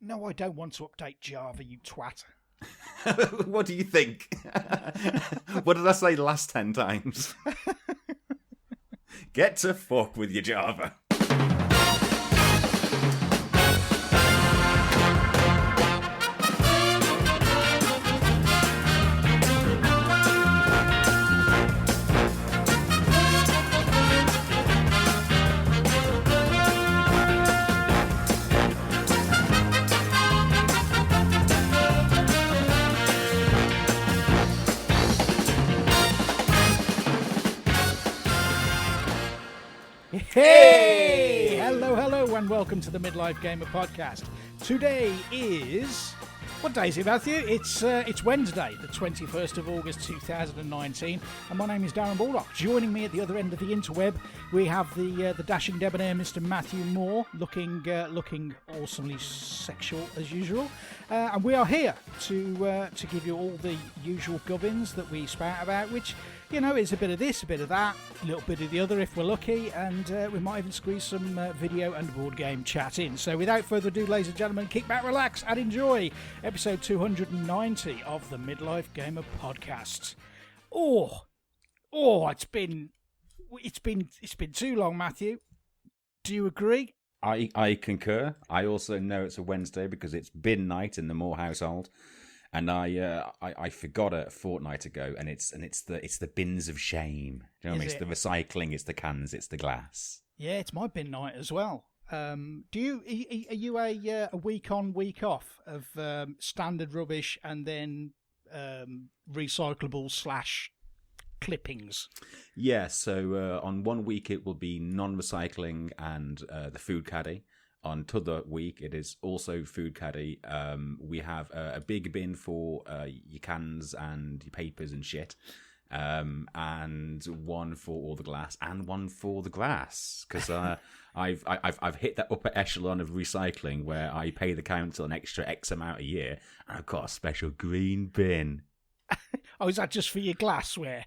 No, I don't want to update Java, you twat. What do you think? What did I say the last 10 times? Get to fuck with your Java. Hey! Hello, and welcome to the Midlife Gamer Podcast. Today is... What day is it, Matthew? It's Wednesday, the 21st of August 2019, and my name is Darren Baldock. Joining me at the other end of the interweb, we have the dashing debonair Mr. Matthew Moore, looking awesomely sexual as usual, and we are here to give you all the usual gubbins that we spout about, which, you know, is a bit of this, a bit of that, a little bit of the other if we're lucky, and we might even squeeze some video and board game chat in. So without further ado, ladies and gentlemen, kick back, relax, and enjoy episode 290 of the Midlife Gamer Podcast. It's been too long, Matthew. Do you agree? I concur. I also know it's a Wednesday because it's bin night in the Moore household. And I forgot it a fortnight ago, and it's the bins of shame. Do you know what I mean? It's the recycling, it's the cans, it's the glass. Yeah, it's my bin night as well. Are you a week on, week off of standard rubbish and then recyclable / clippings? Yeah. So on 1 week it will be non-recycling and the food caddy. On t'other week, it is also food caddy. We have a big bin for your cans and your papers and shit, and one for all the glass and one for the grass. Because I've hit that upper echelon of recycling where I pay the council an extra X amount a year, and I've got a special green bin. Oh, is that just for your glassware?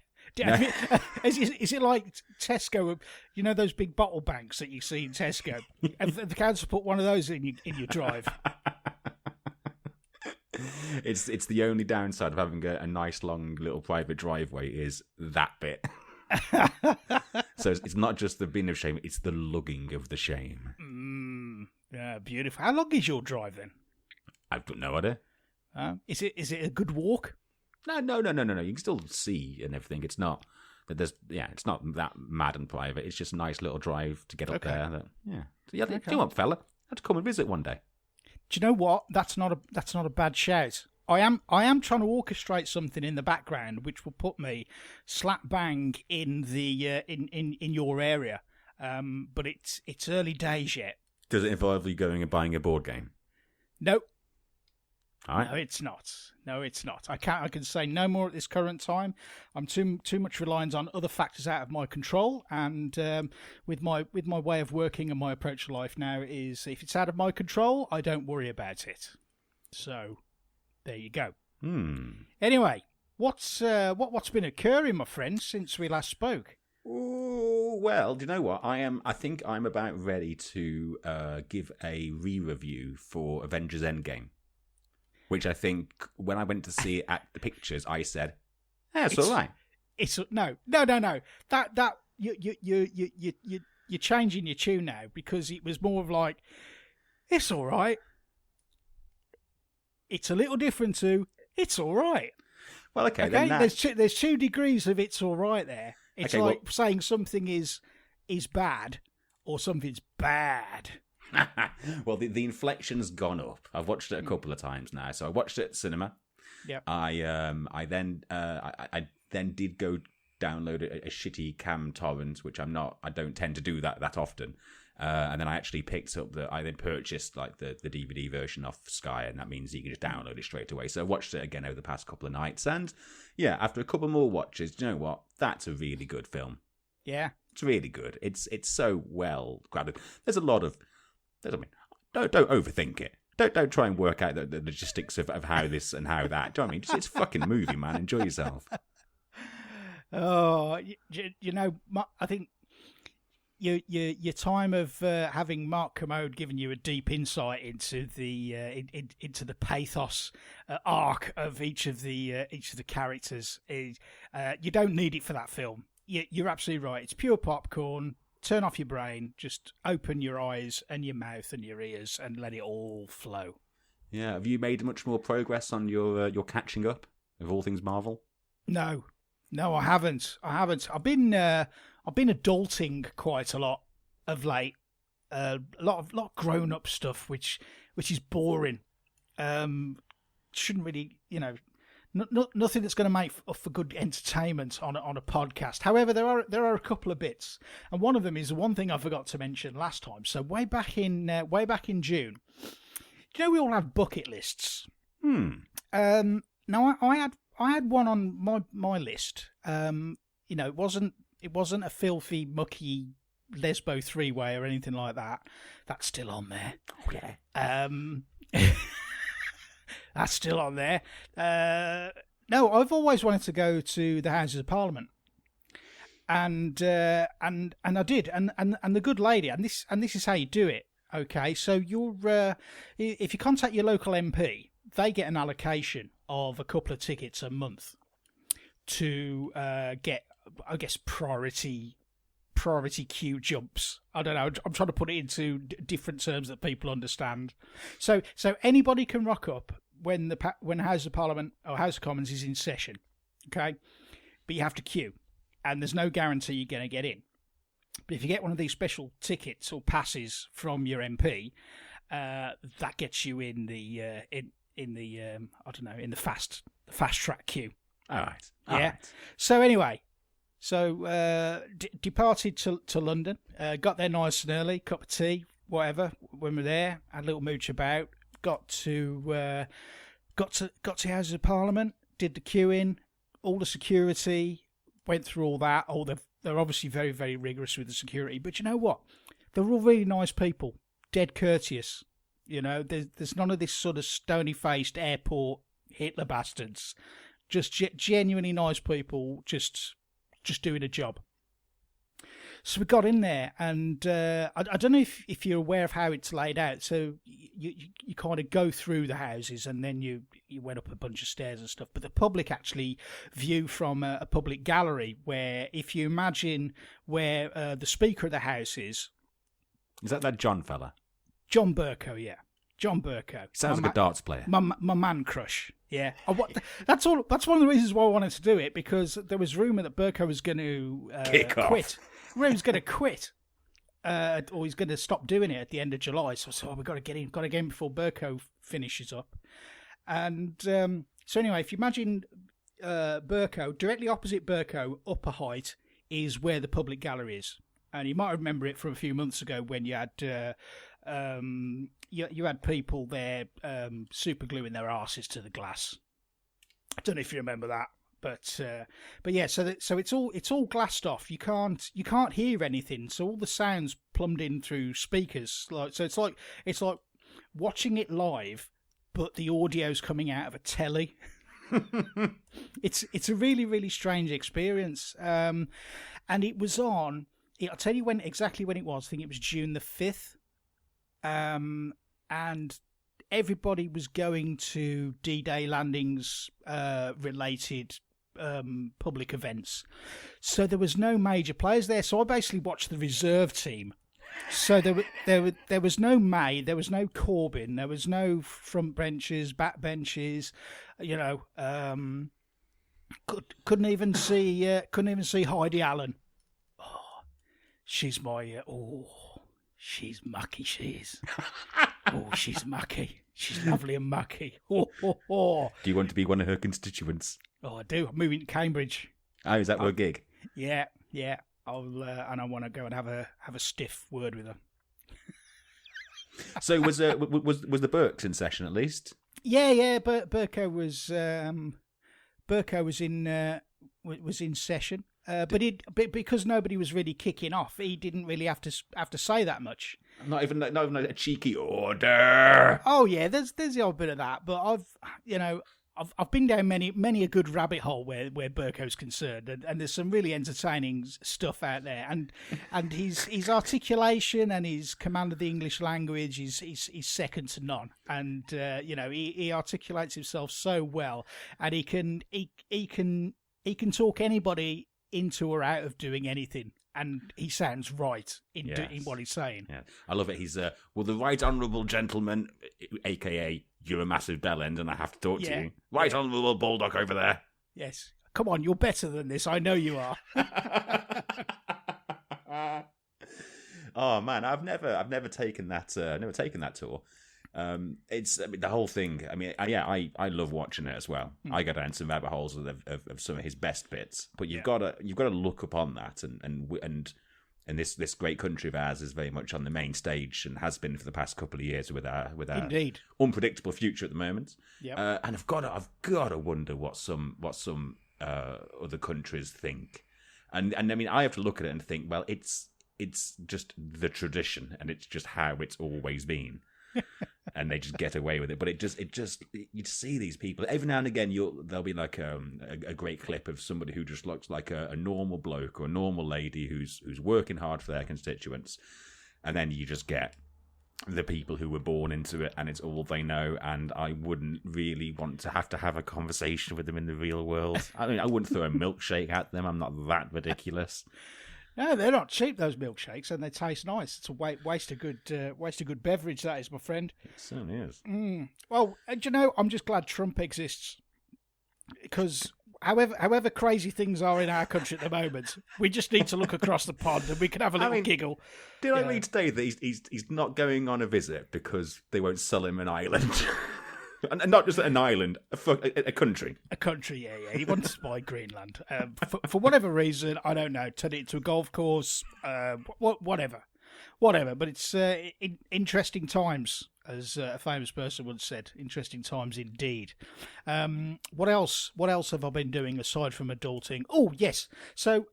Is it like Tesco? You know those big bottle banks that you see in Tesco? And the council put one of those in your drive. It's the only downside of having a nice long little private driveway is that bit. So it's not just the bin of shame; it's the lugging of the shame. Yeah, beautiful. How long is your drive then? I've got no idea. Is it a good walk? No. You can still see and everything. It's not that it's not that mad and private. It's just a nice little drive to get up there. Do you want, fella? I have to come and visit one day. Do you know what? That's not a bad shout. I am trying to orchestrate something in the background which will put me slap bang in the in your area. But it's early days yet. Does it involve you going and buying a board game? Nope. Right. No, it's not. I can say no more at this current time. I'm too much reliant on other factors out of my control, and with my way of working and my approach to life now is if it's out of my control, I don't worry about it. So there you go. Anyway, what's been occurring, my friend, since we last spoke? Oh, well, do you know what? I think I'm about ready to give a re-review for Avengers Endgame. Which I think, when I went to see it at the pictures, I said, "It's all right." No. That you're changing your tune now, because it was more of like, "It's all right." It's a little different to "It's all right." Well, okay. Then that... there's 2 degrees of "It's all right" there. It's okay, like saying something is bad or something's bad. Well, the inflection's gone up. I've watched it a couple of times now. So I watched it at cinema. Yeah. I then did go download a shitty cam torrent, which I don't tend to do that often. And then I actually I then purchased like the DVD version off Sky, and that means you can just download it straight away. So I watched it again over the past couple of nights, and yeah, after a couple more watches, do you know what? That's a really good film. Yeah. It's really good. It's so well crafted. There's a lot of don't overthink it. Don't try and work out the logistics of how this and how that. Do you know what I mean? It's a fucking movie, man. Enjoy yourself. Oh, you know, I think your time of having Mark Commode giving you a deep insight into the into the pathos arc of each of the characters, you don't need it for that film. You're absolutely right. It's pure popcorn. Turn off your brain. Just open your eyes and your mouth and your ears and let it all flow. Yeah. Have you made much more progress on your catching up of all things Marvel? No, I haven't. I've been adulting quite a lot of late. A lot of grown up stuff, which is boring. Shouldn't really, nothing that's going to make for good entertainment on a podcast. However, there are a couple of bits, and one of them is the one thing I forgot to mention last time. So way back in June, we all have bucket lists. Now I had one on my list. It wasn't a filthy, mucky Lesbo three-way or anything like that. That's still on there. Oh yeah. That's still on there. No, I've always wanted to go to the Houses of Parliament, and I did. And the good lady, and this is how you do it. Okay, so if you contact your local MP, they get an allocation of a couple of tickets a month to get, I guess, priority queue jumps. I don't know. I'm trying to put it into different terms that people understand. So anybody can rock up when House of Parliament or House of Commons is in session, okay? But you have to queue, and there's no guarantee you're going to get in. But if you get one of these special tickets or passes from your MP, that gets you in the in the fast track queue. All right. Yeah. So anyway, departed to London. Got there nice and early, cup of tea, whatever. When we're there, had a little mooch about. Got to Houses of Parliament. Did the queuing, all the security. Went through all that. They're obviously very, very rigorous with the security. But you know what? They're all really nice people. Dead courteous. There's none of this sort of stony-faced airport Hitler bastards. Just genuinely nice people, just doing a job. So we got in there, and I don't know if you're aware of how it's laid out. So you kind of go through the houses, and then you went up a bunch of stairs and stuff. But the public actually view from a public gallery, where if you imagine where the Speaker of the House is that John fella? John Burko, yeah. John Burko. Sounds like a darts player. My man crush, yeah. That's all. That's one of the reasons why I wanted to do it, because there was rumour that Burko was going to quit. He was going to quit, or he's going to stop doing it at the end of July. So we've got to get in before Burko finishes up. And so anyway, if you imagine Burko, directly opposite Burko, upper height, is where the public gallery is. And you might remember it from a few months ago when you had you had people there super gluing their arses to the glass. I don't know if you remember that, but yeah. So it's all glassed off. You can't hear anything. So all the sounds plumbed in through speakers. It's like watching it live, but the audio's coming out of a telly. It's a really, really strange experience. And it was on. I'll tell you exactly when it was. I think it was June the 5th. And everybody was going to D-Day landings related public events. So there was no major players there. So I basically watched the reserve team. So there was no May, there was no Corbyn, there was no front benches, back benches. Couldn't even see Heidi Allen. She's she's mucky, she is. Oh, she's mucky. She's lovely and mucky. Oh. Do you want to be one of her constituents? Oh, I do. I'm moving to Cambridge. Oh, is that her gig? Yeah. And I want to go and have a stiff word with her. So was the Burks in session at least? Yeah. Burko was in session. But because nobody was really kicking off, he didn't really have to say that much. Not even a cheeky order. Oh yeah, there's the odd bit of that. But I've been down many a good rabbit hole where Burko's concerned, and there's some really entertaining stuff out there, and his articulation and his command of the English language is second to none, and he articulates himself so well, and he can talk anybody into or out of doing anything. And he sounds right in what he's saying. Yeah. I love it. He's, the right honourable gentleman, a.k.a. you're a massive bellend and I have to talk to you. Right honourable bulldog over there. Yes. Come on, you're better than this. I know you are. Oh, man, I've never taken that tour. The whole thing. I mean, I love watching it as well. I go down some rabbit holes of some of his best bits. But you've got to look upon that, and this great country of ours is very much on the main stage and has been for the past couple of years with our Indeed. Unpredictable future at the moment. Yep. And I've got to wonder what some other countries think. And I mean, I have to look at it and think, well, it's just the tradition, and it's just how it's always been. And they just get away with it, but it just you see these people every now and again. There'll be like a great clip of somebody who just looks like a normal bloke or a normal lady who's working hard for their constituents, and then you just get the people who were born into it, and it's all they know. And I wouldn't really want to have a conversation with them in the real world. I mean, I wouldn't throw a milkshake at them. I'm not that ridiculous. No, they're not cheap, those milkshakes, and they taste nice. It's a waste of good beverage, that is, my friend. It certainly is. Well, I'm just glad Trump exists, because however crazy things are in our country at the moment, we just need to look across the pond and we can have a little giggle. Did I read today that he's not going on a visit because they won't sell him an island? And not just an island, a country. A country, yeah. He wants to buy Greenland. For whatever reason, I don't know, turn it into a golf course, whatever. But it's interesting times, as a famous person once said. Interesting times indeed. What else have I been doing aside from adulting? Oh, yes. So,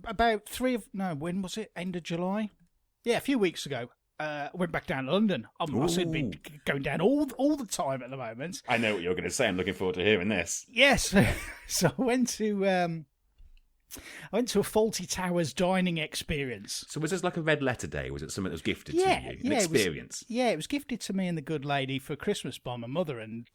about when was it? End of July? Yeah, a few weeks ago. I went back down to London. I said been going down all the time at the moment. I know what you're going to say. I'm looking forward to hearing this. Yes. So I went to a Faulty Towers dining experience. So was this like a red letter day? Was it something that was gifted to you? An experience? It was gifted to me and the good lady for Christmas by my mother, and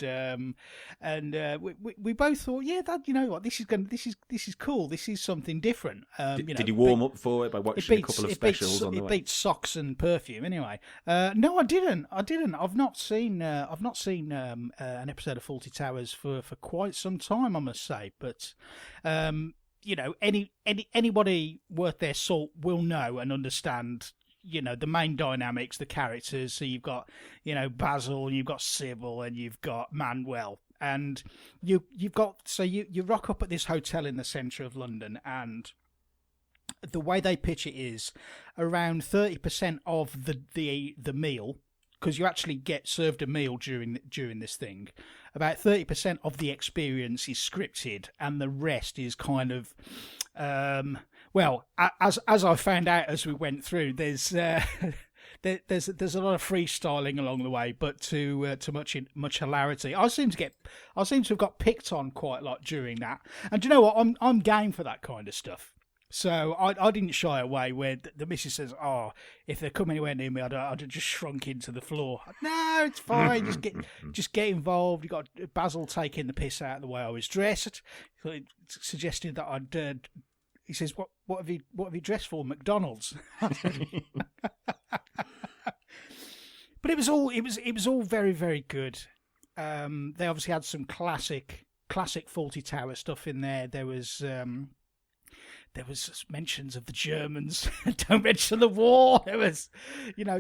we both thought, this is cool. This is something different. Did you warm up for it by watching a couple of specials on the way? It beats socks and perfume, anyway. No, I didn't. I've not seen an episode of Faulty Towers for quite some time, I must say, but. Anybody worth their salt will know and understand, the main dynamics, the characters. So you've got, Basil, you've got Sybil, and you've got Manuel, and you rock up at this hotel in the centre of London, and the way they pitch it is around 30% of the meal. Because you actually get served a meal during this thing. About 30% of the experience is scripted, and the rest is kind of, as I found out as we went through, there's a lot of freestyling along the way, but to much hilarity. I seem to have got picked on quite a lot during that, and do you know what? I'm game for that kind of stuff. So I didn't shy away where the missus says, if they come anywhere near me, I'd have just shrunk into the floor. No, it's fine. just get involved. You got Basil taking the piss out of the way I was dressed. So it suggested that I'd. He says, "What have you dressed for? McDonald's." But it was all very, very good. They obviously had some classic Faulty Tower stuff in there. There was mentions of the Germans. Don't mention the war. It was,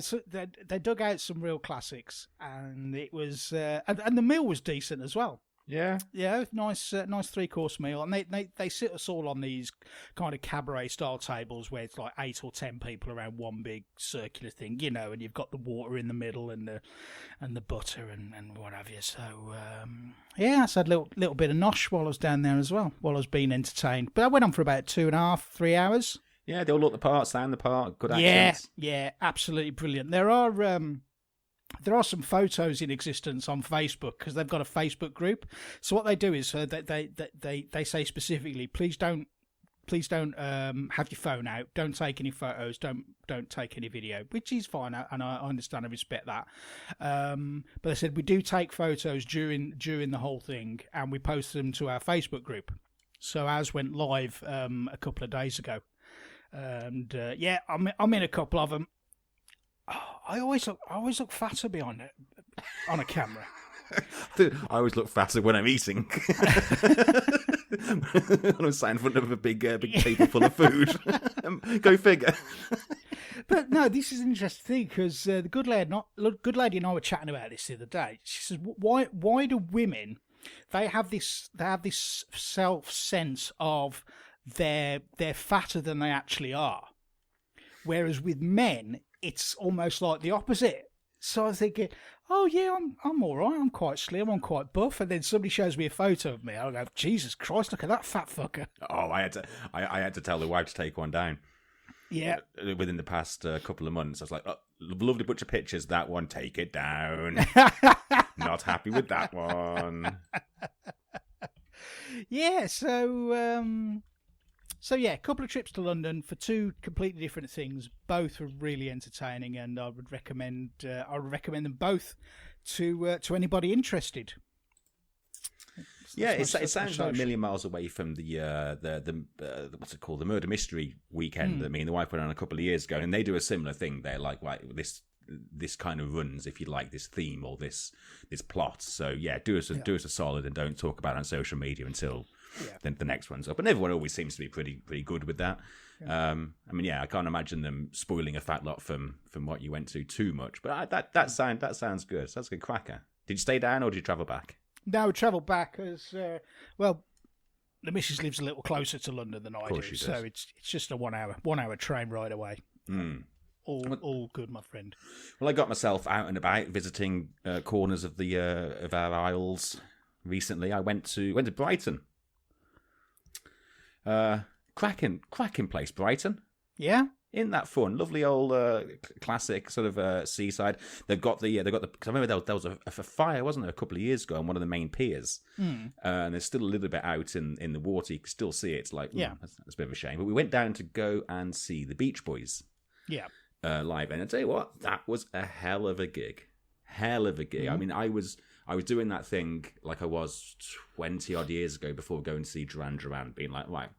so they dug out some real classics, and it was, and the meal was decent as well. Yeah, nice 3-course meal, and they sit us all on these kind of cabaret style tables where it's like 8 or 10 people around one big circular thing, and you've got the water in the middle and the butter and what have you. So I had a little bit of nosh while I was down there as well, while I was being entertained. But I went on for about 2.5-3 hours. Yeah, they all look the part, sound the part, good accents. Yeah, absolutely brilliant. There are there are some photos in existence on Facebook because they've got a Facebook group. So what they do is they say specifically, please don't have your phone out. Don't take any photos. Don't take any video, which is fine, and I understand and respect that. But they said we do take photos during the whole thing, and we post them to our Facebook group. So ours went live a couple of days ago, and I'm in a couple of them. I always look fatter behind it on a camera. I always look fatter when I'm eating. When I'm sat in front of a big table full of food. Go figure. But no, this is an interesting thing because the good lady and I were chatting about this the other day. She says, "Why do women? They have this self sense of they're fatter than they actually are, whereas with men, it's almost like the opposite." So I was thinking, oh yeah, I'm all right. I'm quite slim. I'm quite buff. And then somebody shows me a photo of me. I'll go, Jesus Christ, look at that fat fucker. Oh, I had to tell the wife to take one down. Yeah. Within the past couple of months, I was like, oh, lovely bunch of pictures. That one, take it down. Not happy with that one. Yeah. So yeah, a couple of trips to London for two completely different things. Both were really entertaining, and I would recommend them both to anybody interested. Yeah, it sounds like a million miles away from the what's it called, the murder mystery weekend that me and the wife went on a couple of years ago, and they do a similar thing. They're like, right, this kind of runs, if you like, this theme or this plot. So yeah, do us a solid and don't talk about it on social media until the next one's up. And everyone always seems to be pretty good with that. Yeah. I mean, yeah, I can't imagine them spoiling a fat lot from what you went to too much. But that sounds good. Sounds a good cracker. Did you stay down or did you travel back? No, we travelled back as well. The missus lives a little closer to London than I do, so it's just a 1 hour train ride away. Mm. All good, my friend. Well, I got myself out and about visiting corners of of our isles recently. I went to Brighton. Cracking place, Brighton. Yeah. Isn't that fun? Lovely old classic sort of seaside. They've got the because I remember there was a fire, wasn't there, a couple of years ago on one of the main piers, and there's still a little bit out in the water. You can still see it. It's like that's a bit of a shame. But we went down to go and see the Beach Boys, live, and I tell you what, that was a hell of a gig. I mean, I was doing that thing like I was 20 odd years ago before going to see Duran Duran, being like, right.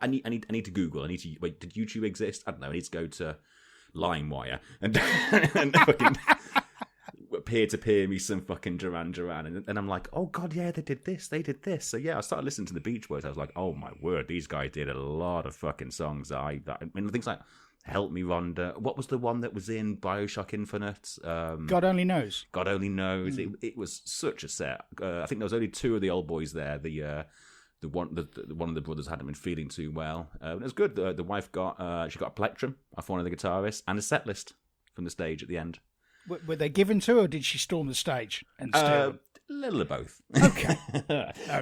I need to Google. Wait, did YouTube exist? I don't know. I need to go to LimeWire and fucking peer-to-peer me some fucking Duran Duran. And I'm like, oh God, yeah, they did this. So yeah, I started listening to the Beach Boys. I was like, oh my word, these guys did a lot of fucking songs. I mean, things like Help Me Rhonda. What was the one that was in BioShock Infinite? God Only Knows. God Only Knows. It was such a set. I think there was only two of the old boys there. The one of the brothers hadn't been feeling too well. It was good. The wife got she got a plectrum off one of the guitarists and a set list from the stage at the end. Were they given to her, or did she storm the stage and steal? A little of both. Okay.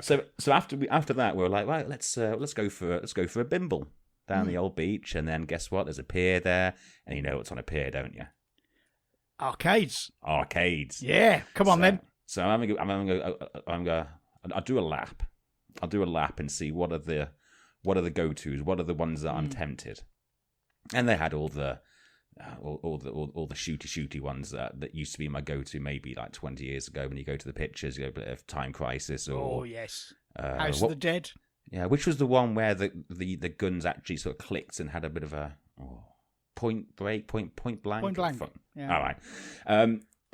So after that, we were like, right, let's go for a bimble down the old beach, and then guess what? There's a pier there, and you know what's on a pier, don't you? Arcades. Yeah. Come on then. So I'll do a lap. I'll do a lap and see what are the go-tos, what are the ones that I'm tempted. And they had all the shooty ones that used to be my go-to maybe like 20 years ago. When you go to the pictures, you go a bit of Time Crisis or House of the Dead. Yeah, which was the one where the guns actually sort of clicked and had a bit of a point blank. Point blank. Yeah. All right.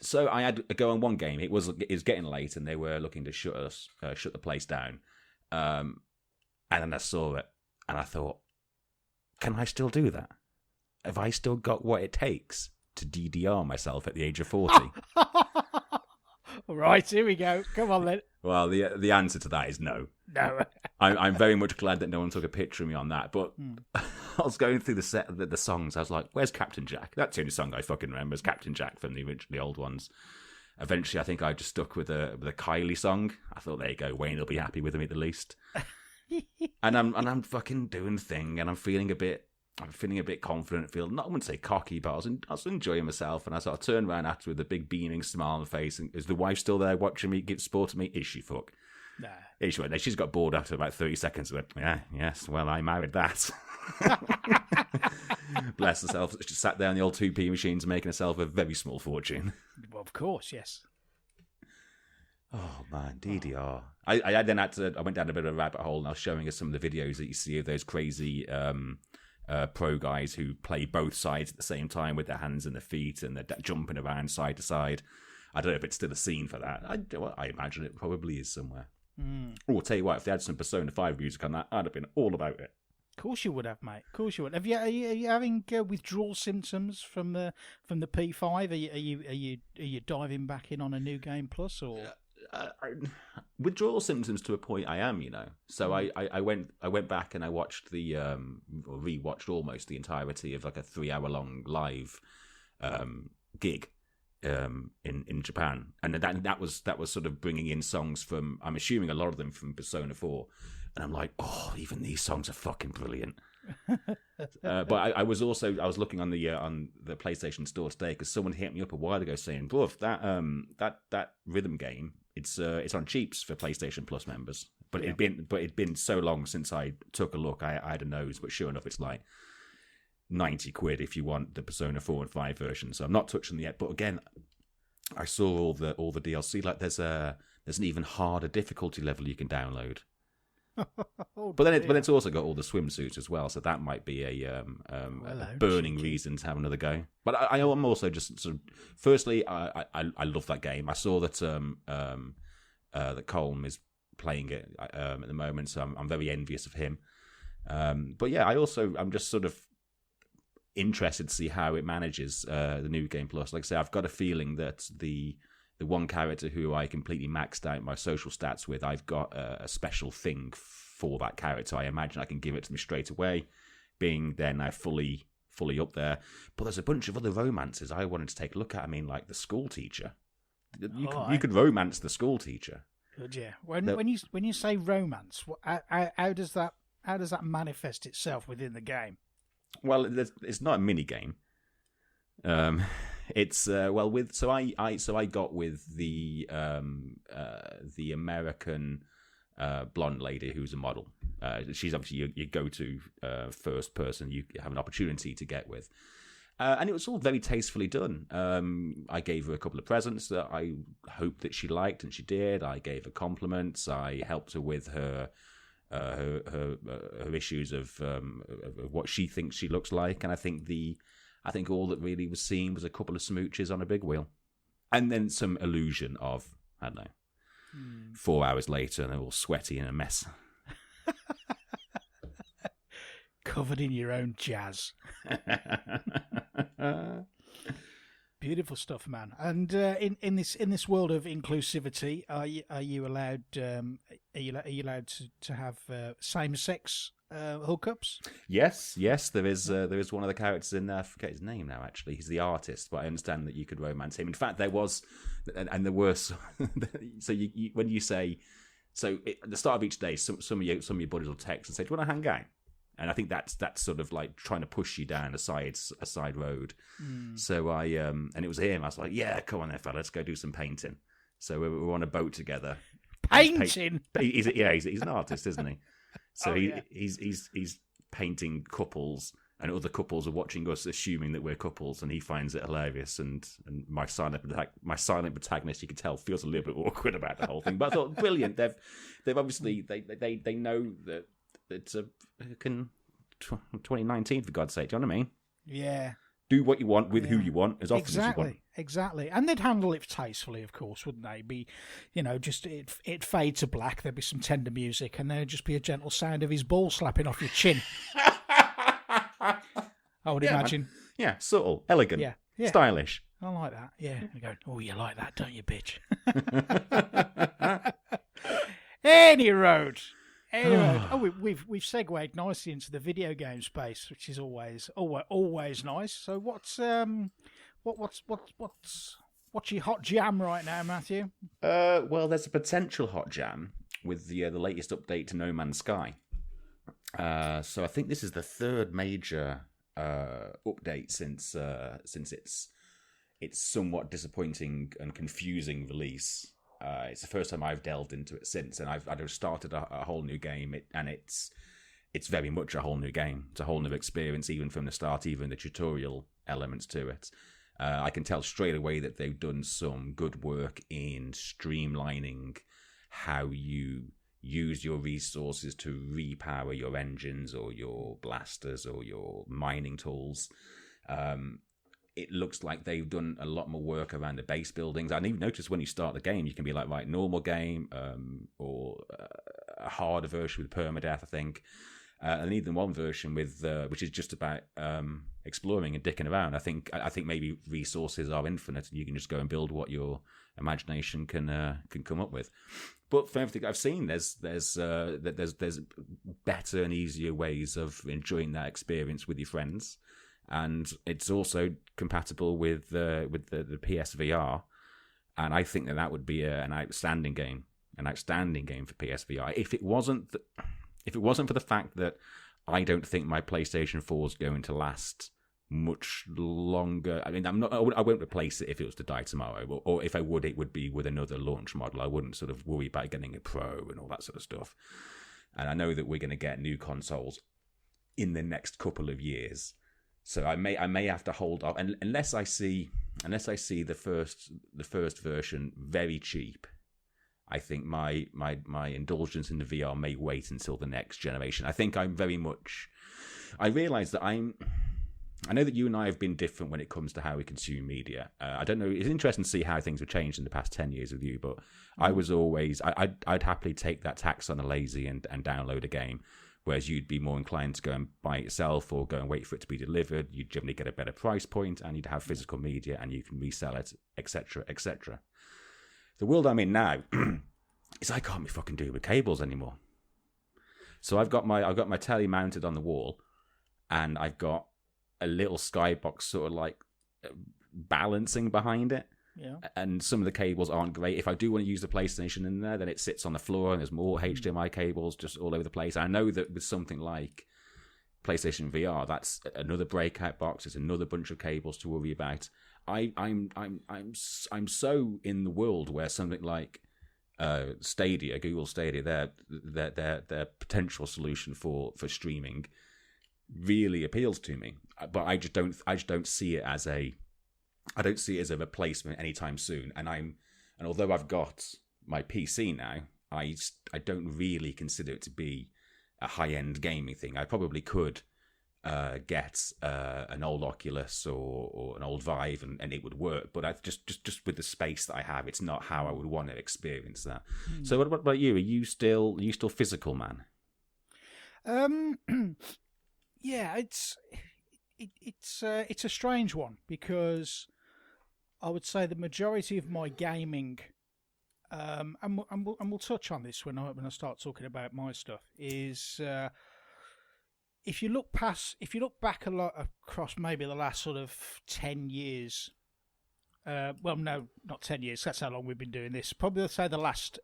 So I had a go on one game. It was getting late, and they were looking to shut the place down. And then I saw it, and I thought, can I still do that? Have I still got what it takes to DDR myself at the age of 40? Right, here we go. Come on, then. Well, the answer to that is no. No. I'm very much glad that no one took a picture of me on that. But I was going through the songs. I was like, where's Captain Jack? That's the only song I fucking remember is Captain Jack from the old ones. Eventually, I think I just stuck with a Kylie song. I thought, there you go, Wayne will be happy with me at the least. and I'm fucking doing the thing, and I'm feeling a bit I'm feeling a bit confident, I wouldn't say cocky, but I was enjoying myself, and I sort of turned around after with a big beaming smile on my face, and is the wife still there watching me, give support to me? Is she, fuck? Nah. She went, she's got bored after about 30 seconds. I went, yeah, yes, well, I married that. Bless herself. She sat there on the old 2p machines making herself a very small fortune. Well, of course, yes. Oh, man, DDR. I then had to, I went down a bit of a rabbit hole, and I was showing her some of the videos that you see of those crazy pro guys who play both sides at the same time with their hands and their feet, and they're jumping around side to side. I don't know if it's still a scene for that. I imagine it probably is somewhere. Oh, I'll tell you what, if they had some Persona 5 music on that, I'd have been all about it. Of course you would have, mate. Of course you would. Are you having withdrawal symptoms from the P5? Are you diving back in on a new game plus or? Withdrawal symptoms to a point, I am, So I went back and I watched or rewatched almost the entirety of like a 3-hour long live gig in Japan, and that was sort of bringing in songs from, I'm assuming a lot of them from Persona 4, and I'm like, oh, even these songs are fucking brilliant. But I was looking on the PlayStation Store today because someone hit me up a while ago saying, bruv, that rhythm game, it's on cheaps for PlayStation Plus members, but it'd been so long since I took a look. I had a nose, but sure enough, it's like 90 quid if you want the Persona 4 and 5 version. So I'm not touching them yet. But again, I saw all the DLC. Like there's an even harder difficulty level you can download. But then it's also got all the swimsuits as well. So that might be a burning reason to have another go. But I'm also just sort of, firstly, I love that game. I saw that that Colm is playing it at the moment, so I'm very envious of him. But yeah, I'm just sort of interested to see how it manages the New Game Plus. Like I say, I've got a feeling that the one character who I completely maxed out my social stats with, I've got a special thing for that character. I imagine I can give it to me straight away, being they're now fully up there. But there's a bunch of other romances I wanted to take a look at. I mean, like the school teacher. You could romance the school teacher. Good, yeah. When you say romance, how does that manifest itself within the game? Well, it's not a mini game. It's I got with the American blonde lady who's a model. She's obviously your go-to first person you have an opportunity to get with. And it was all very tastefully done. I gave her a couple of presents that I hoped that she liked, and she did. I gave her compliments. I helped her with her issues of what she thinks she looks like, and I think all that really was seen was a couple of smooches on a big wheel, and then some illusion of, I don't know, 4 hours later, and they're all sweaty and a mess. Covered in your own jazz. Beautiful stuff, man. And in this world of inclusivity, are you allowed to have same sex hookups? Yes, there is one of the characters in there. I forget his name now. Actually, he's the artist, but I understand that you could romance him. In fact, there was, and there were. So you when you say, at the start of each day, some of your buddies will text and say, "Do you want to hang out?" And I think that's sort of like trying to push you down a side road. So and it was him. I was like, yeah, come on there, fella, let's go do some painting. So we were on a boat together. Painting? He's an artist, isn't he? So he's painting couples, and other couples are watching us, assuming that we're couples, and he finds it hilarious. And my silent protagonist, you can tell, feels a little bit awkward about the whole thing. But I thought, brilliant. They've obviously they know that. It's a 2019, for God's sake. Do you know what I mean? Yeah. Do what you want with who you want as often as you want. Exactly. And they'd handle it tastefully, of course, wouldn't they? Be, just it fade to black. There'd be some tender music, and there'd just be a gentle sound of his ball slapping off your chin. I would imagine. Man. Yeah, subtle, elegant, stylish. I like that. Yeah. You go, oh, you like that, don't you, bitch? Any road. Anyway, we've segued nicely into the video game space, which is always nice. So what's your hot jam right now, Matthew? Well, there's a potential hot jam with the latest update to No Man's Sky. So I think this is the third major update since its somewhat disappointing and confusing release. It's the first time I've delved into it since, and I've started a whole new game, it's very much a whole new game. It's a whole new experience, even from the start, even the tutorial elements to it. I can tell straight away that they've done some good work in streamlining how you use your resources to repower your engines or your blasters or your mining tools. It looks like they've done a lot more work around the base buildings. And you've noticed when you start the game, you can be like, right, normal game or a harder version with permadeath, I think. And even one version with which is just about exploring and dicking around. I think maybe resources are infinite, and you can just go and build what your imagination can come up with. But from everything I've seen, there's better and easier ways of enjoying that experience with your friends, and it's also compatible with the PSVR. And I think that would be an outstanding game for PSVR. If it wasn't for the fact that I don't think my PlayStation 4 is going to last much longer. I mean, I won't replace it if it was to die tomorrow, or if I would, it would be with another launch model. I wouldn't sort of worry about getting a Pro and all that sort of stuff. And I know that we're going to get new consoles in the next couple of years, so I may have to hold off, and unless I see the first version very cheap. I think my indulgence in the VR may wait until the next generation. I think I'm very much. I realise that I know that you and I have been different when it comes to how we consume media. I don't know. It's interesting to see how things have changed in the past 10 years with you, but I was always. I'd happily take that tax on a lazy and download a game, whereas you'd be more inclined to go and buy it yourself or go and wait for it to be delivered. You'd generally get a better price point, and you'd have physical media, and you can resell it, etc., etc. The world I'm in now is I can't be fucking doing with cables anymore. So I've got my telly mounted on the wall, and I've got a little skybox sort of like balancing behind it. Yeah. And some of the cables aren't great. If I do want to use the PlayStation in there, then it sits on the floor and there's more HDMI cables just all over the place. I know that with something like PlayStation VR, that's another breakout box. It's another bunch of cables to worry about. I'm so in the world where something like Stadia, Google Stadia, their potential solution for streaming really appeals to me. But I just don't see it as a replacement anytime soon. And although I've got my PC now, I don't really consider it to be a high-end gaming thing. I probably could get an old Oculus or an old Vive and it would work, but I just with the space that I have, it's not how I would want to experience that. So what about you? Are you still physical, man? Yeah, it's a strange one, because I would say the majority of my gaming, and we'll touch on this when I start talking about my stuff, is if you look back a lot across maybe the last sort of 10 years. Well, no, not 10 years. That's how long we've been doing this. Probably, let's say the last.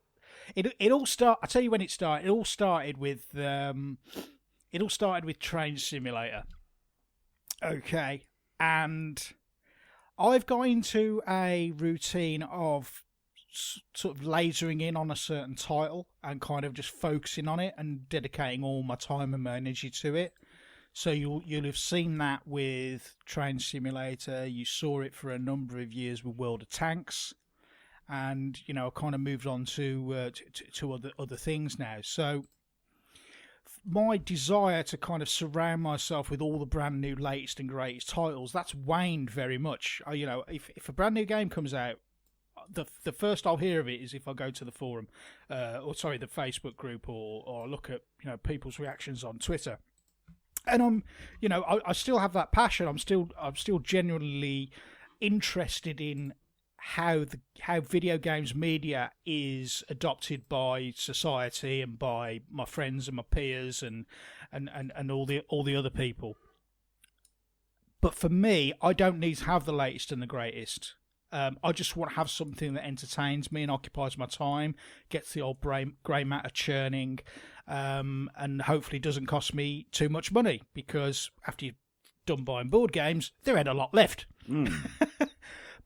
It all start. I'll tell you when it started. It all started with Train Simulator. Okay, and I've got into a routine of sort of lasering in on a certain title and kind of just focusing on it and dedicating all my time and my energy to it. So you'll have seen that with Train Simulator. You saw it for a number of years with World of Tanks, and I kind of moved on to other things now. So my desire to kind of surround myself with all the brand new latest and greatest titles, that's waned very much. If a brand new game comes out, the first I'll hear of it is if I go to the forum, the Facebook group, or look at people's reactions on Twitter. And I still have that passion. I'm still genuinely interested in how video games media is adopted by society and by my friends and my peers and all the other people. But for me, I don't need to have the latest and the greatest. I just want to have something that entertains me and occupies my time, gets the old grey matter churning, and hopefully doesn't cost me too much money, because after you're done buying board games, there ain't a lot left.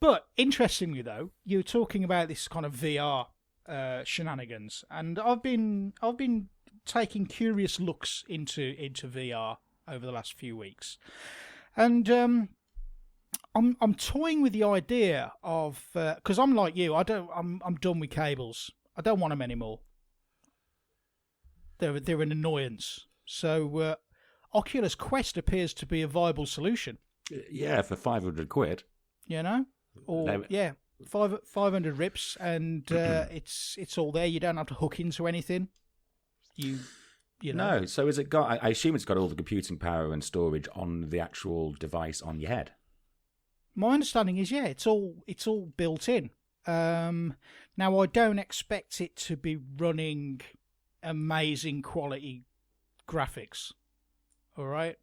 But interestingly, though, you're talking about this kind of VR shenanigans, and I've been taking curious looks into VR over the last few weeks, and I'm toying with the idea of, because I'm like you, I'm done with cables. I don't want them anymore. They're an annoyance. So Oculus Quest appears to be a viable solution. Yeah, for 500 quid. You know, or 500 rips, and it's all there. You don't have to hook into anything. You know. No. So is it got? I assume it's got all the computing power and storage on the actual device on your head. My understanding is, yeah, it's all built in. Now, I don't expect it to be running amazing quality graphics. All right.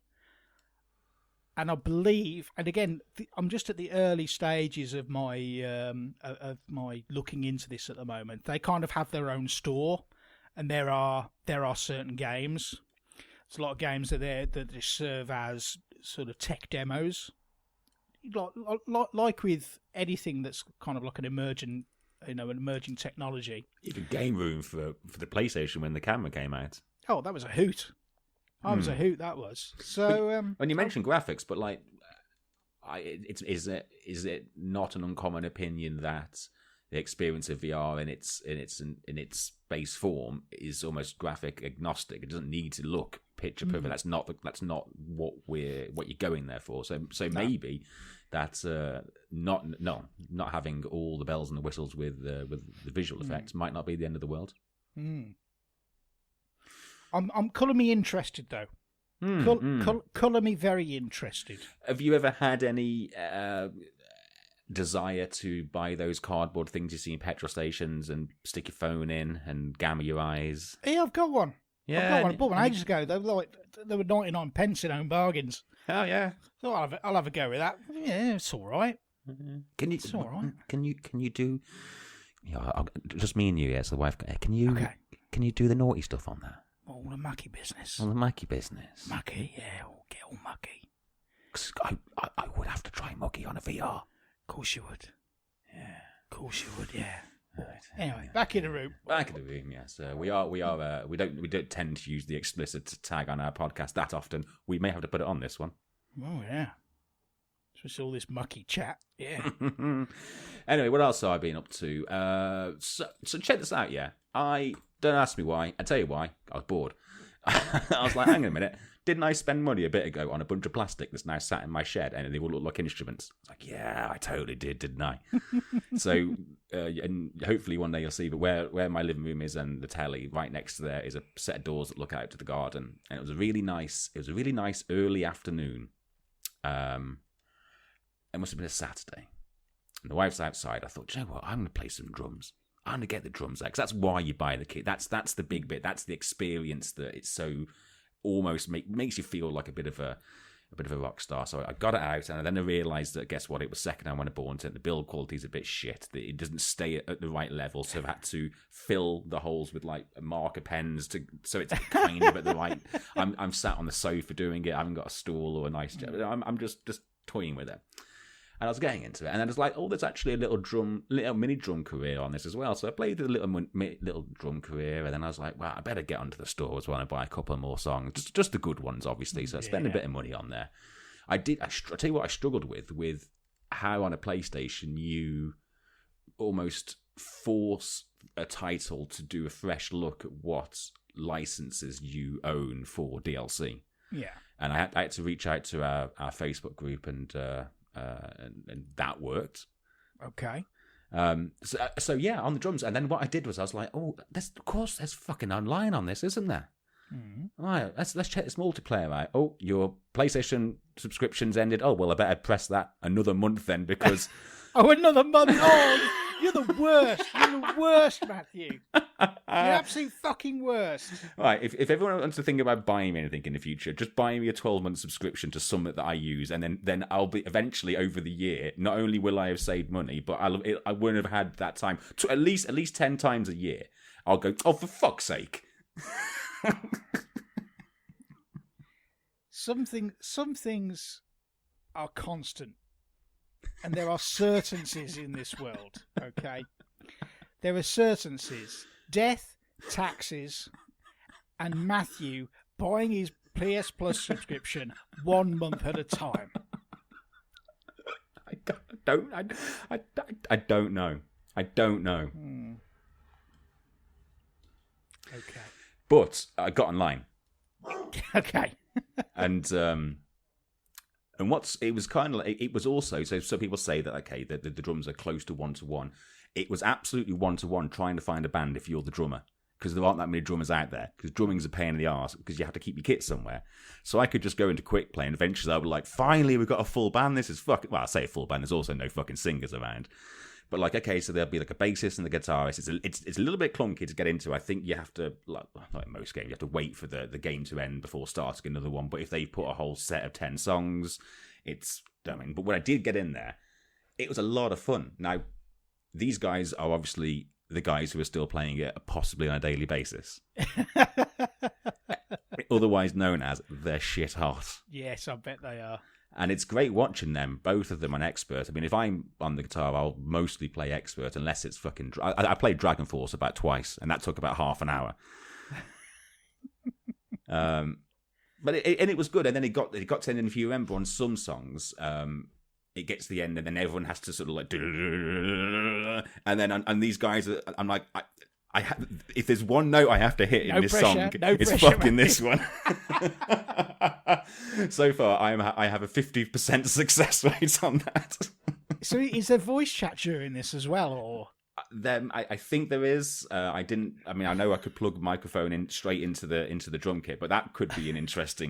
And I believe, and again, I'm just at the early stages of my looking into this at the moment. They kind of have their own store, and there are certain games. There's a lot of games that just serve as sort of tech demos. Like with anything that's kind of like an emerging technology. Even game room for the PlayStation when the camera came out. Oh, that was a hoot. I was a hoot. That was. So when you mentioned graphics, but like, is it not an uncommon opinion that the experience of VR in its base form is almost graphic agnostic? It doesn't need to look picture perfect. That's not what you're going there for. So maybe that's not having all the bells and the whistles with the visual effects might not be the end of the world. I'm colour me interested though. Colour me very interested. Have you ever had any desire to buy those cardboard things you see in petrol stations and stick your phone in and gamma your eyes? Yeah, I've got one. Yeah, I bought one ages ago. They were 99 pence in home bargains. Oh yeah. So I'll have a go with that. Yeah, it's all right. It's all right. Can you do? Just me and you. Yes, the wife. Can you? Okay. Can you do the naughty stuff on that? All the mucky business. All the mucky business. Mucky, yeah. Get all mucky. I would have to try mucky on a VR. Of course you would. Yeah. Of course you would. Yeah. Right. Anyway, back in the room. Back in the room. Yes, we are. We don't tend to use the explicit tag on our podcast that often. We may have to put it on this one. Oh yeah. Just all this mucky chat. Yeah. Anyway, what else have I been up to? So check this out. Yeah, don't ask me why. I tell you why. I was bored. I was like, hang on a minute. Didn't I spend money a bit ago on a bunch of plastic that's now sat in my shed and they all look like instruments? It's like, yeah, I totally did, didn't I? So, and hopefully one day you'll see, but where my living room is and the telly, right next to there is a set of doors that look out to the garden. And it was a really nice early afternoon. It must have been a Saturday. And the wife's outside. I thought, you know what? I'm going to play some drums. I'm going to get the drums out, because that's why you buy the kit. That's the big bit. That's the experience that it's so almost makes you feel like a bit of a rock star. So I got it out, and then I realised that, guess what? It was second hand when I bought it. The build quality is a bit shit. It doesn't stay at the right level, so I've had to fill the holes with like marker pens so it's kind of at the right. I'm sat on the sofa doing it. I haven't got a stool or a nice chair. I'm just toying with it. And I was getting into it, and then it's like, there's actually a little mini drum career on this as well. So I played the little drum career, and then I was like, well, I better get onto the store as well and buy a couple more songs, just the good ones, obviously. So I spent a bit of money on there. I tell you what, I struggled with how on a PlayStation you almost force a title to do a fresh look at what licenses you own for DLC. Yeah, and I had to reach out to our Facebook group and that worked. Okay. So yeah, on the drums, and then what I did was I was like, there's fucking online on this, isn't there? Mm-hmm. All right, let's check this multiplayer out. Oh, your PlayStation subscription's ended. Oh well, I better press that another month then, because another month. Oh, you're the worst. You're the worst, Matthew. absolute fucking worst. Right, if everyone wants to think about buying me anything in the future, just buy me a 12-month subscription to Summit that I use, and then I'll be eventually over the year. Not only will I have saved money, but I won't have had that time to at least 10 times a year. I'll go, oh, for fuck's sake. Some things are constant, and there are certainties in this world. Okay, there are certainties: death, taxes, and Matthew buying his PS Plus subscription 1 month at a time. I don't know. I don't know. Okay, but I got online. Okay. And it was kind of like, it was also, so people say that, okay, the drums are close to 1-to-1. It was absolutely 1-to-1 trying to find a band if you're the drummer, because there aren't that many drummers out there, because drumming's a pain in the arse, because you have to keep your kit somewhere. So I could just go into quick play, and eventually I would like, finally we've got a full band. This is fucking, well, I say a full band, there's also no fucking singers around. But like, okay, so there'll be like a bassist and the guitarist. It's a little bit clunky to get into. I think you have to, like most games, you have to wait for the game to end before starting another one. But if they put a whole set of 10 songs, it's, I mean, but when I did get in there, it was a lot of fun. Now, these guys are obviously the guys who are still playing it possibly on a daily basis. Otherwise known as they're shit hot. Yes, I bet they are. And it's great watching them, both of them on expert. I mean, if I'm on the guitar, I'll mostly play expert, unless it's fucking... I played Dragon Force about twice, and that took about half an hour. But it was good, and then it got to the end, and if you remember, on some songs, it gets to the end, and then everyone has to sort of like... And then and these guys, I'm like... if there's one note I have to hit in this song, it's fucking this one. So far, I have a 50% success rate on that. So is there voice chat during this as well, or? I think there is. I know I could plug a microphone in straight into the drum kit, but that could be an interesting.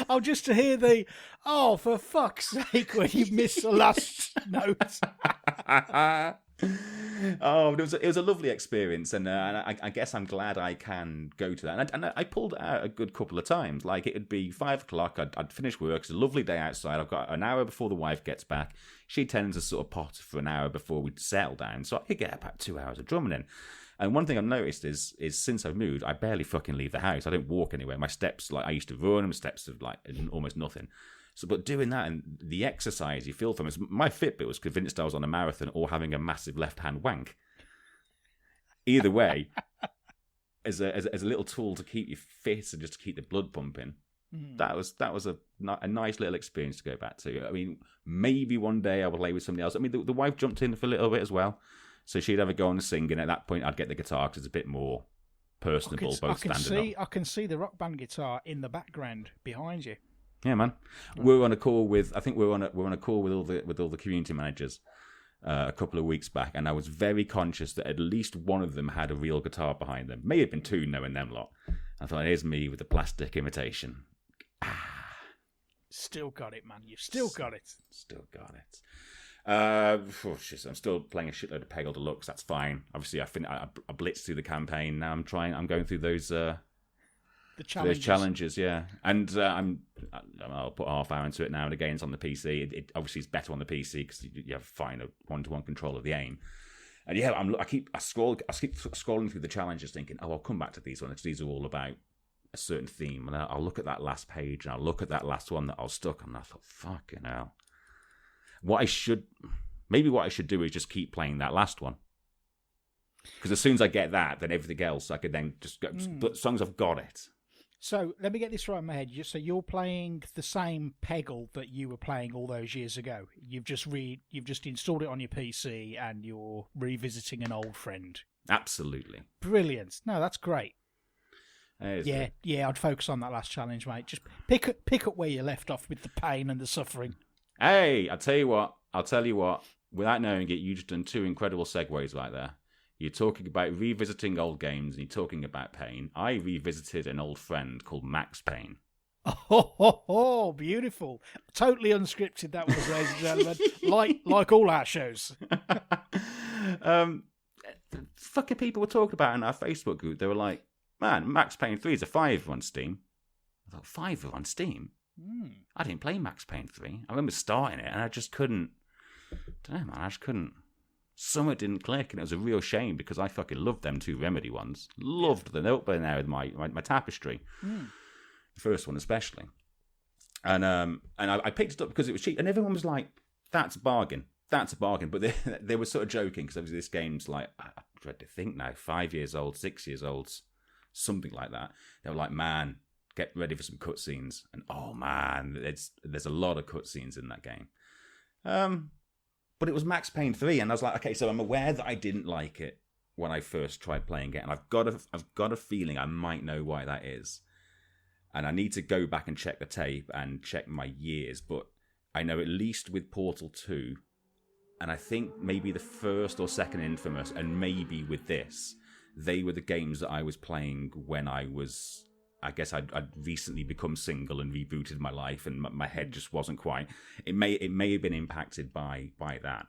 Oh, just to hear oh, for fuck's sake, when you miss the last note. Oh, it was a lovely experience, and I guess I'm glad I can go to that. And I pulled it out a good couple of times. Like, it'd be 5:00. I'd finish work. It's a lovely day outside. I've got an hour before the wife gets back. She tends to sort of pot for an hour before we settle down, so I could get about 2 hours of drumming in. And one thing I've noticed is since I've moved, I barely fucking leave the house. I don't walk anywhere. My steps, like I used to run, steps of like almost nothing. So, but doing that and the exercise you feel from it, my Fitbit was convinced I was on a marathon or having a massive left-hand wank. Either way, as a little tool to keep you fit and just to keep the blood pumping, that was a nice little experience to go back to. I mean, maybe one day I will play with somebody else. I mean, the wife jumped in for a little bit as well, so she'd have a go and sing, and at that point I'd get the guitar because it's a bit more personable, I can see the Rock Band guitar in the background behind you. Yeah, man. We're on a call with all the community managers a couple of weeks back, and I was very conscious that at least one of them had a real guitar behind them. May have been two, knowing them lot. I thought, here's me with the plastic imitation. Still got it, man. You've still got it. Still got it. I'm still playing a shitload of Peggle Deluxe. That's fine. Obviously, I blitzed through the campaign. Now I'm going through those. Those challenges, yeah, and I'll put half hour into it now and again. It's on the PC. It obviously is better on the PC because you have finer one-to-one control of the aim. And yeah, I keep scrolling through the challenges, thinking, oh, I'll come back to these ones. These are all about a certain theme, and I'll look at that last page and I'll look at that last one that I was stuck on. And I thought, fucking hell, what I should do is just keep playing that last one. Because as soon as I get that, then everything else I could then just go. But as long as I've got it. So let me get this right in my head. So you're playing the same Peggle that you were playing all those years ago. You've just installed it on your PC and you're revisiting an old friend. Absolutely. Brilliant. No, that's great. Yeah, I'd focus on that last challenge, mate. Just pick up where you left off with the pain and the suffering. Hey, I'll tell you what. Without knowing it, you just done two incredible segues right there. You're talking about revisiting old games and you're talking about Payne. I revisited an old friend called Max Payne. Oh, beautiful. Totally unscripted that was, ladies and gentlemen. like all our shows. fucking people were talking about in our Facebook group. They were like, man, Max Payne 3 is a 5 on Steam. I thought, 5 on Steam? I didn't play Max Payne 3. I remember starting it and I just couldn't. I don't know, man. I just couldn't. Something didn't click, and it was a real shame because I fucking loved them 2 Remedy ones. Loved them. They're up there now with my Tapestry. The first one especially. And I picked it up because it was cheap, and everyone was like, "That's a bargain. That's a bargain." But they were sort of joking because this game's like, I dread to think now, 5 years old, 6 years old, something like that. They were like, "Man, get ready for some cutscenes." And oh man, there's a lot of cutscenes in that game. But it was Max Payne 3, and I was like, okay, so I'm aware that I didn't like it when I first tried playing it, and I've got a feeling I might know why that is. And I need to go back and check the tape and check my years, but I know at least with Portal 2, and I think maybe the first or second Infamous, and maybe with this, they were the games that I was playing when I guess I'd recently become single and rebooted my life, and my head just wasn't quite. It may have been impacted by that.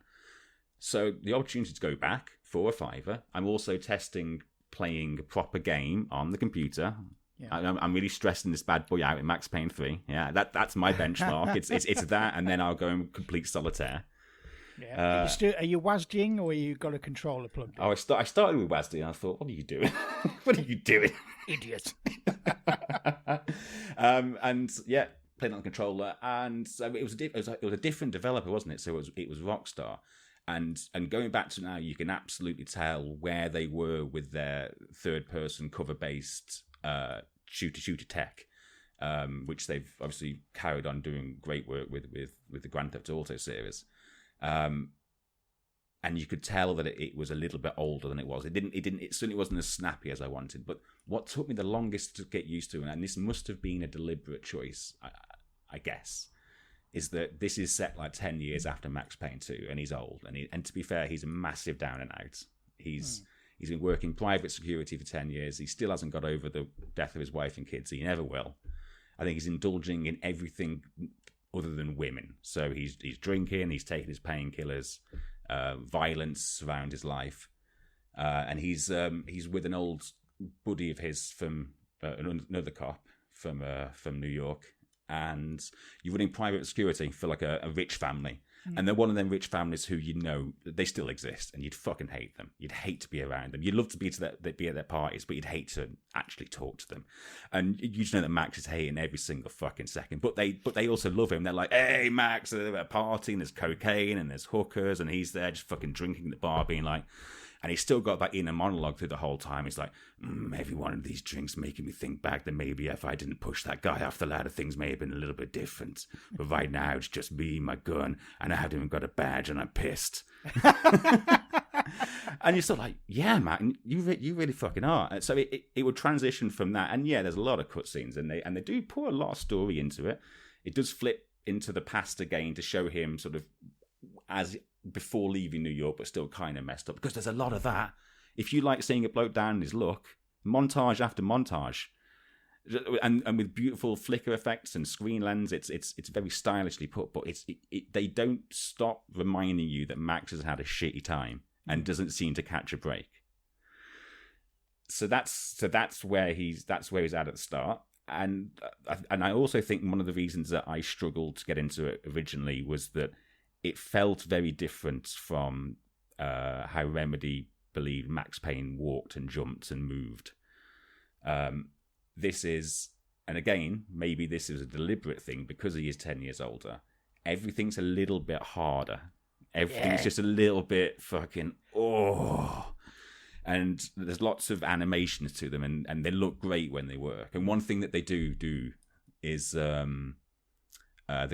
So the opportunity to go back for a $5. I'm also testing playing a proper game on the computer. Yeah. I'm really stressing this bad boy out in Max Payne 3. Yeah, that's my benchmark. it's that, and then I'll go and complete solitaire. Yeah. Are you WASDing, or you got a controller plugged in? Oh, I started with WASD, and I thought, what are you doing? What are you doing? Idiot. And yeah, played on the controller, and so it was a different developer, wasn't it? So it was Rockstar, and going back to now, you can absolutely tell where they were with their third person cover based shooter tech, which they've obviously carried on doing great work with the Grand Theft Auto series. And you could tell that it was a little bit older than it was. It certainly wasn't as snappy as I wanted. But what took me the longest to get used to, and this must have been a deliberate choice, I guess, is that this is set like 10 years after Max Payne 2, and he's old. And to be fair, he's a massive down and out. He's been working private security for 10 years. He still hasn't got over the death of his wife and kids. He never will. I think he's indulging in everything other than women. So he's drinking, he's taking his painkillers, violence around his life, and he's with an old buddy of his from another cop from New York, and you're running private security for like a rich family, and they're one of them rich families who they still exist, and you'd fucking hate them. You'd hate to be around them. You'd love to be at their parties, but you'd hate to actually talk to them. And you just know that Max is hating every single fucking second. But they also love him. They're like, hey Max, they're at a party and there's cocaine and there's hookers, and he's there just fucking drinking at the bar, being like. And he's still got that inner monologue through the whole time. He's like, every one of these drinks making me think back that maybe if I didn't push that guy off the ladder, things may have been a little bit different. But right now, it's just me, my gun, and I haven't even got a badge, and I'm pissed. And you're still like, yeah, man, you really fucking are. And so it would transition from that. And yeah, there's a lot of cutscenes, and they do pour a lot of story into it. It does flip into the past again to show him sort of as before leaving New York, but still kind of messed up, because there's a lot of that. If you like seeing a bloke down in his luck, montage after montage, and with beautiful flicker effects and screen lens, it's very stylishly put, but they don't stop reminding you that Max has had a shitty time and doesn't seem to catch a break. So that's where he's at the start. And I also think one of the reasons that I struggled to get into it originally was that it felt very different from how Remedy believed Max Payne walked and jumped and moved. This is, and again, maybe this is a deliberate thing because he is 10 years older. Everything's a little bit harder. Everything's just a little bit fucking, and there's lots of animations to them, and they look great when they work. And one thing that they do is they can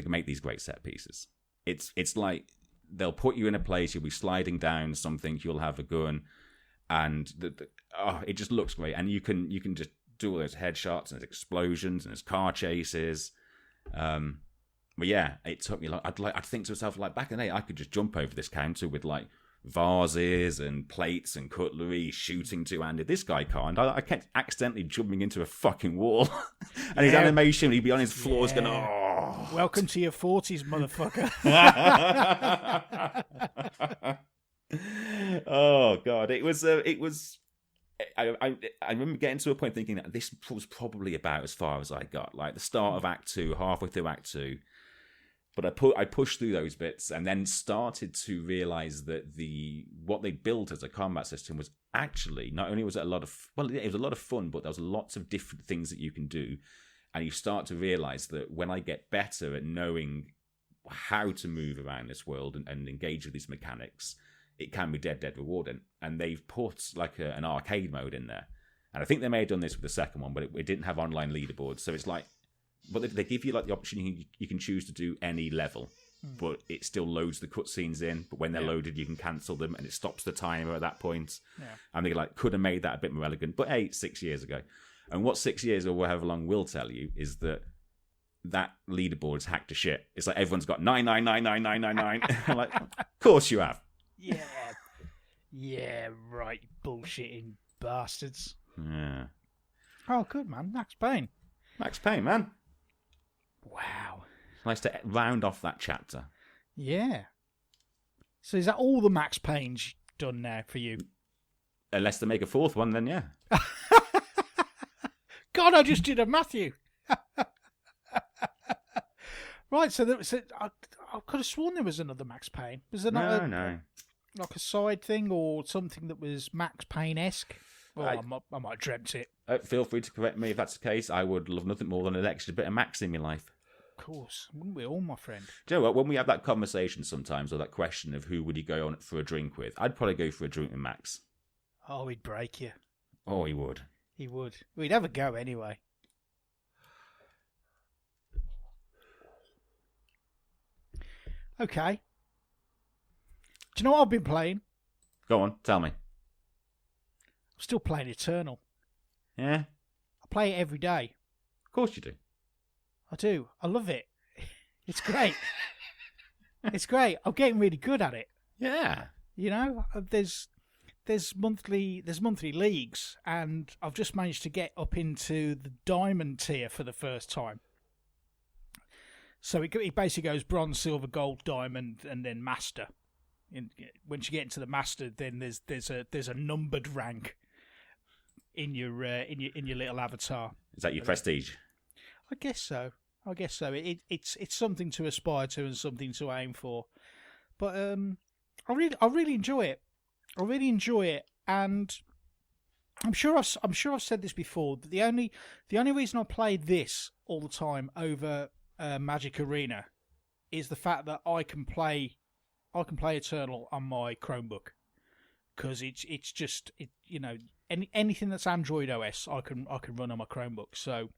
make these great set pieces. It's like they'll put you in a place, you'll be sliding down something, you'll have a gun, and it just looks great. And you can just do all those headshots and there's explosions and there's car chases. But yeah, it took me I'd think to myself, like, back in the day, I could just jump over this counter with like vases and plates and cutlery shooting two-handed. This guy can't. I kept accidentally jumping into a fucking wall. And his animation, he'd be on his floors going, welcome to your 40s, motherfucker. Oh God, it was. I remember getting to a point thinking that this was probably about as far as I got. Like the start of Act 2, halfway through Act 2. But I pushed through those bits and then started to realise that what they built as a combat system was actually, not only was it it was a lot of fun, but there was lots of different things that you can do. And you start to realise that when I get better at knowing how to move around this world and engage with these mechanics, it can be dead rewarding. And they've put like an arcade mode in there. And I think they may have done this with the second one, but it didn't have online leaderboards. So it's like, but they give you like the option you can choose to do any level, but it still loads the cutscenes in. But when they're loaded, you can cancel them, and it stops the timer at that point. Yeah. And they like could have made that a bit more elegant, but hey, 6 years ago. And what 6 years or however long will tell you is that leaderboard is hacked to shit. It's like everyone's got 9999999. I'm like, of course you have. Yeah, right, bullshitting bastards. Yeah. Oh, good man, Max Payne. Max Payne, man. Wow. Nice to round off that chapter. Yeah. So is that all the Max Payne's done now for you? Unless they make a fourth one, then yeah. God, I just did a Matthew. Right, so I could have sworn there was another Max Payne. Was there not no. Like a side thing or something that was Max Payne-esque? Well, I might have dreamt it. Feel free to correct me if that's the case. I would love nothing more than an extra bit of Max in my life. Of course. Wouldn't we all, my friend? Do you know what? When we have that conversation sometimes, or that question of who would you go on for a drink with, I'd probably go for a drink with Max. Oh, he'd break you. Oh, he would. He would. We'd have a go anyway. Okay. Do you know what I've been playing? Go on, tell me. I'm still playing Eternal. Yeah? I play it every day. Of course you do. I do. I love it. It's great. It's great. I'm getting really good at it. Yeah. You know, there's monthly leagues, and I've just managed to get up into the diamond tier for the first time. So it basically goes bronze, silver, gold, diamond, and then master. Once you get into the master, then there's a numbered rank in your little avatar. Is that your prestige? I guess so. It's something to aspire to and something to aim for. But I really enjoy it. I really enjoy it, and I'm sure I've said this before. That the only reason I play this all the time over Magic Arena is the fact that I can play Eternal on my Chromebook, because it's just anything that's Android OS I can run on my Chromebook. So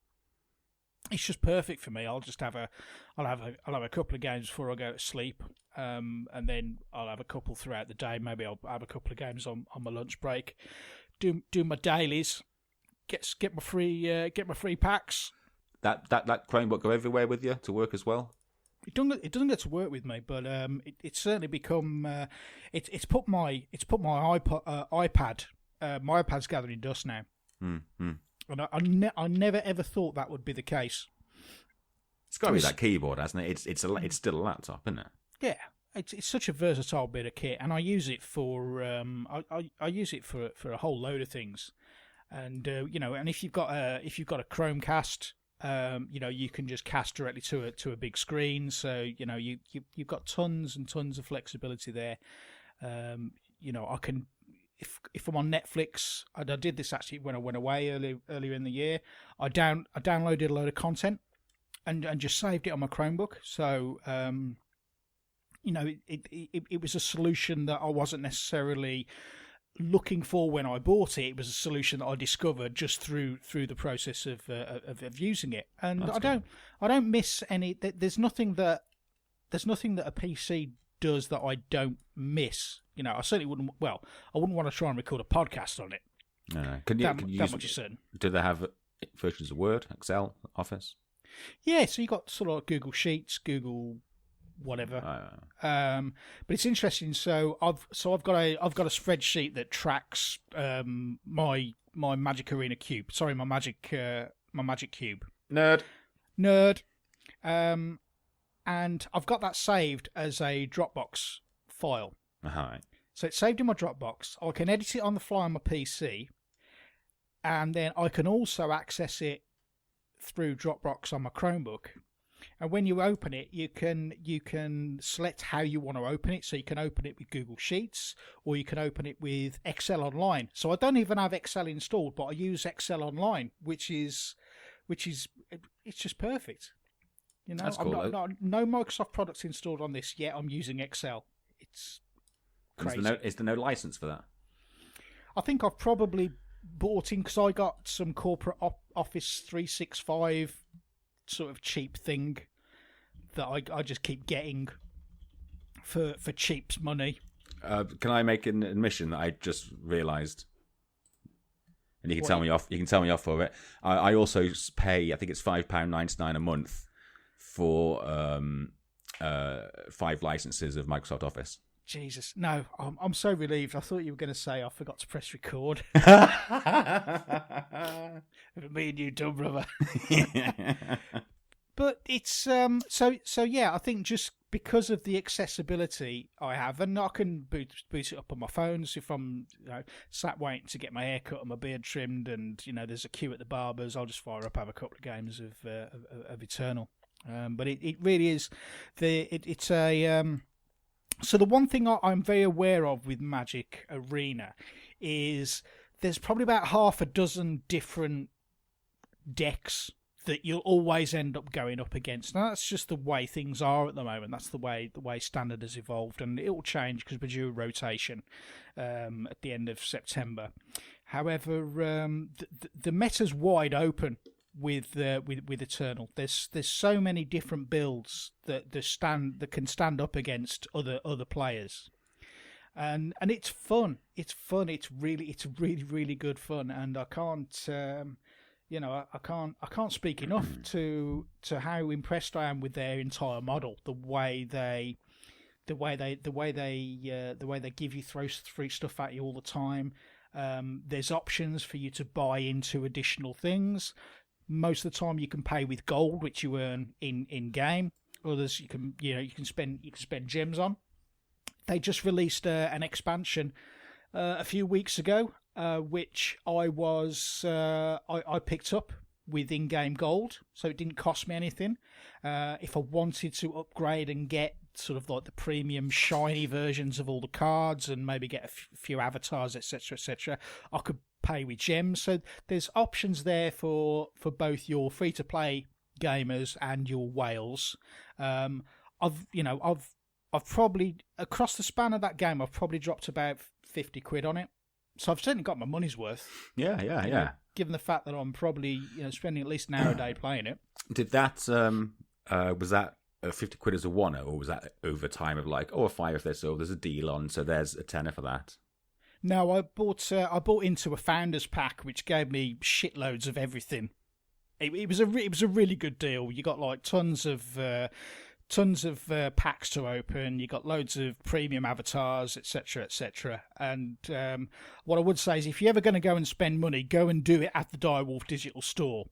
it's just perfect for me. I'll have a couple of games before I go to sleep, and then I'll have a couple throughout the day. Maybe I'll have a couple of games on my lunch break. Do my dailies. Get my free packs. That Chromebook go everywhere with you to work as well? It doesn't get to work with me, but it's certainly become it's put my iPad. My iPad's gathering dust now. Mm-hmm. And I never ever thought that would be the case. It's got to be that keyboard, hasn't it? It's still a laptop, isn't it? Yeah, it's such a versatile bit of kit, and I use it for I use it for a whole load of things. And and if you've got a Chromecast, you can just cast directly to a big screen. So you've got tons and tons of flexibility there. I can. If I'm on Netflix, I did this actually when I went away earlier in the year. I downloaded a load of content and just saved it on my Chromebook. So it was a solution that I wasn't necessarily looking for when I bought it. It was a solution that I discovered just through the process of using it. And I don't miss any. There's nothing that a PC does that I don't miss. I certainly wouldn't. Well, I wouldn't want to try and record a podcast on it. No. Can you that much is certain. Do they have versions of Word, Excel, Office? Yeah, so you got sort of like Google Sheets, Google whatever. But it's interesting. So I've got a spreadsheet that tracks my Magic Arena cube. Sorry, my Magic cube. Nerd. And I've got that saved as a Dropbox file. Right. So it's saved in my Dropbox. I can edit it on the fly on my PC, and then I can also access it through Dropbox on my Chromebook. And when you open it, you can select how you want to open it. So you can open it with Google Sheets, or you can open it with Excel Online. So I don't even have Excel installed, but I use Excel Online, which is it's just perfect. You know, That's cool. No Microsoft products installed on this yet. I'm using Excel. It's crazy. Is there no license for that? I think I've probably bought in because I got some corporate Office 365 sort of cheap thing that I just keep getting for cheap money. Can I make an admission that I just realised? And you can tell me off. You can tell me off for it. I also pay. I think it's £5.99 a month for 5 licenses of Microsoft Office. Jesus, no! I'm so relieved. I thought you were going to say I forgot to press record. Me and you, dumb brother. But it's so yeah. I think just because of the accessibility I have, and I can boot it up on my phones if I'm sat waiting to get my hair cut and my beard trimmed, and there's a queue at the barbers. I'll just fire up, have a couple of games of Eternal. But it really is it's a. So the one thing I'm very aware of with Magic Arena is there's probably about half a dozen different decks that you'll always end up going up against. Now that's just the way things are at the moment. That's the way Standard has evolved, and it will change because we're due a rotation at the end of September. However, the meta's wide open with Eternal. There's so many different builds that can stand up against other players, and it's fun. It's fun. It's really good fun, and I can't I can't speak enough to how impressed I am with their entire model. The way they give you throw free stuff at you all the time. There's options for you to buy into additional things. Most of the time you can pay with gold, which you earn in game. Others you can spend gems on. They just released an expansion a few weeks ago, which I picked up with in-game gold, so it didn't cost me anything. If I wanted to upgrade and get sort of like the premium shiny versions of all the cards and maybe get a few avatars, etc., I could pay with gems. So there's options there for both your free-to-play gamers and your whales. I've probably, across the span of that game, I've probably dropped about 50 quid on it. So I've certainly got my money's worth. Yeah. Given the fact that I'm probably spending at least an hour a day playing it. Did that was that 50 quid as a one, or was that over time of like, a five if there's a deal on, so there's a tenner for that? No, I bought into a founders pack, which gave me shitloads of everything. It was a really good deal. You got like tons of packs to open. You got loads of premium avatars, etc. And what I would say is, if you're ever going to go and spend money, go and do it at the Direwolf Digital store.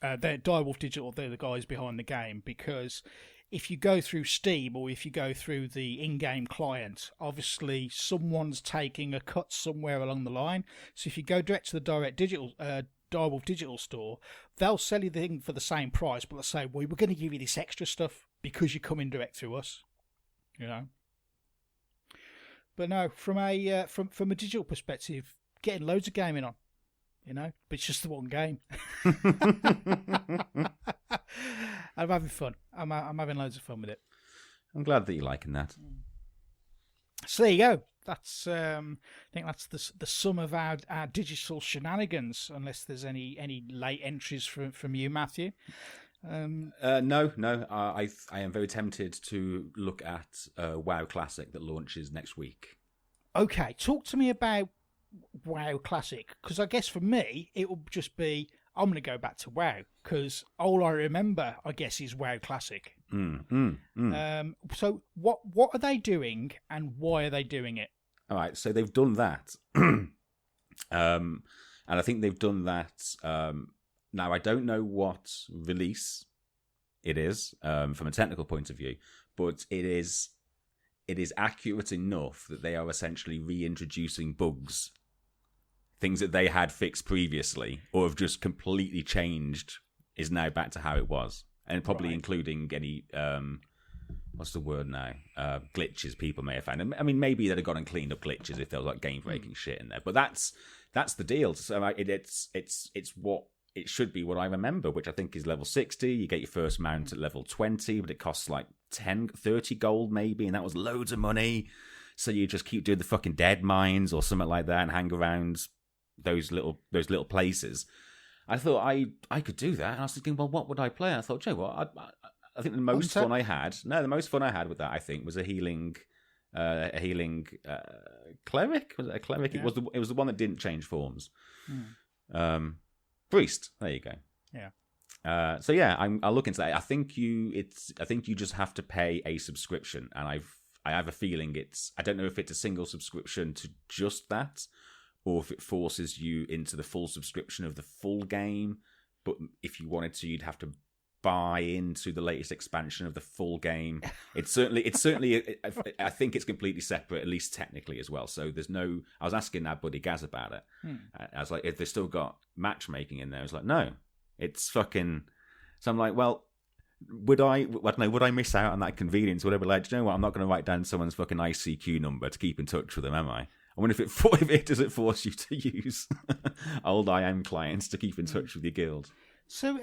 Direwolf Digital, they're the guys behind the game, because if you go through Steam or if you go through the in-game client, obviously someone's taking a cut somewhere along the line. So if you go direct to the Direwolf Digital store, they'll sell you the thing for the same price, but they'll say, well, we're going to give you this extra stuff because you're coming direct through us, But no, from a digital perspective, getting loads of gaming on, but it's just the one game. I'm having fun. I'm having loads of fun with it. I'm glad that you're liking that. So there you go. That's I think that's the sum of our digital shenanigans. Unless there's any late entries from you, Matthew. No. I am very tempted to look at WoW Classic that launches next week. Okay, talk to me about WoW Classic, because I guess for me it will just be, I'm going to go back to WoW, because all I remember, I guess, is WoW Classic. So what are they doing, and why are they doing it? All right, so they've done that, and I think they've done that. Now I don't know what release it is from a technical point of view, but it is it is accurate enough that they are essentially reintroducing bugs, things that they had fixed previously or have just completely changed, is now back to how it was, and probably including any what's the word now? Glitches people may have found. I mean, maybe they'd have gone and cleaned up glitches if there was like game breaking shit in there. But that's the deal. So it's what it should be. What I remember, which I think is level 60. You get your first mount at level 20, but it costs like 30 gold maybe, and that was loads of money. So you just keep doing the fucking dead mines or something like that and hang around those little places. I thought I could do that, and I was thinking, well, what would I play? And I thought, Joe, what? I think the most fun I had with that, I think, was a healing cleric. Was it a cleric? Yeah. It was the one that didn't change forms. Priest. There you go. Yeah. So yeah, I'll look into that. I think you just have to pay a subscription, and I have a feeling I don't know if it's a single subscription to just that, or if it forces you into the full subscription of the full game. But if you wanted to, you'd have to buy into the latest expansion of the full game. It's certainly. I think it's completely separate, at least technically as well. So there's no. I was asking our buddy Gaz about it. I was like, if they've still got matchmaking in there, I was like, no, it's fucking. So I'm like, well, would I miss out on that convenience? Would I be like, do you know what? I'm not going to write down someone's fucking ICQ number to keep in touch with them, am I? I wonder if it does it force you to use old IM clients to keep in touch with your guild. So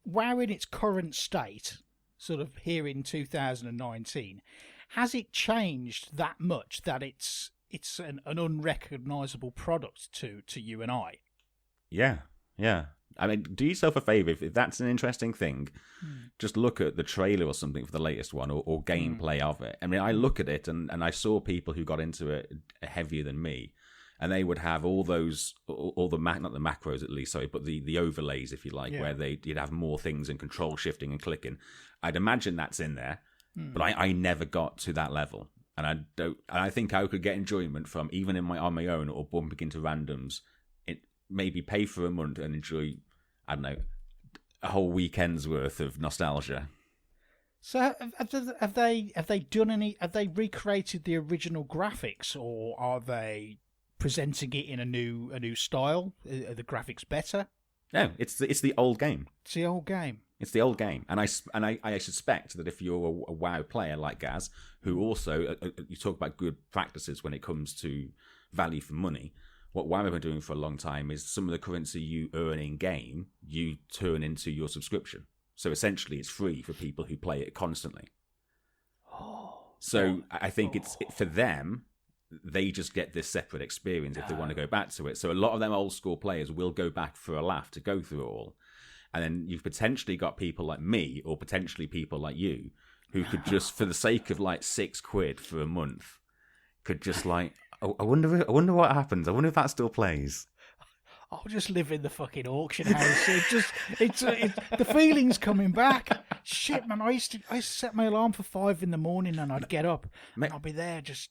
WoW in its current state, sort of here in 2019, has it changed that much that it's an unrecognisable product to you and I? Yeah. I mean, do yourself a favour, if that's an interesting thing, just look at the trailer or something for the latest one, or gameplay of it. I mean, I look at it, and I saw people who got into it heavier than me, and they would have all the not the macros at least, sorry, but the overlays, if you like, where you'd have more things and control shifting and clicking. I'd imagine that's in there, but I never got to that level, and I think I could get enjoyment from, even on my own or bumping into randoms, it maybe pay for a month and enjoy, I don't know, a whole weekend's worth of nostalgia. So have they done any? Have they recreated the original graphics, or are they presenting it in a new style? Are the graphics better? No, it's the old game. It's the old game. It's the old game, and I suspect that if you're a WoW player like Gaz, who also you talk about good practices when it comes to value for money. What WoW have been doing for a long time is some of the currency you earn in game, you turn into your subscription. So essentially, it's free for people who play it constantly. I think it's for them. They just get this separate experience if they want to go back to it. So a lot of them old school players will go back for a laugh to go through it all. And then you've potentially got people like me, or potentially people like you, who could just, for the sake of like £6 for a month, could just like, I wonder what happens. I wonder if that still plays. I'll just live in the fucking auction house. It's the feeling's coming back. Shit, man! I used to set my alarm for 5 a.m, and I'd get up and I'll be there just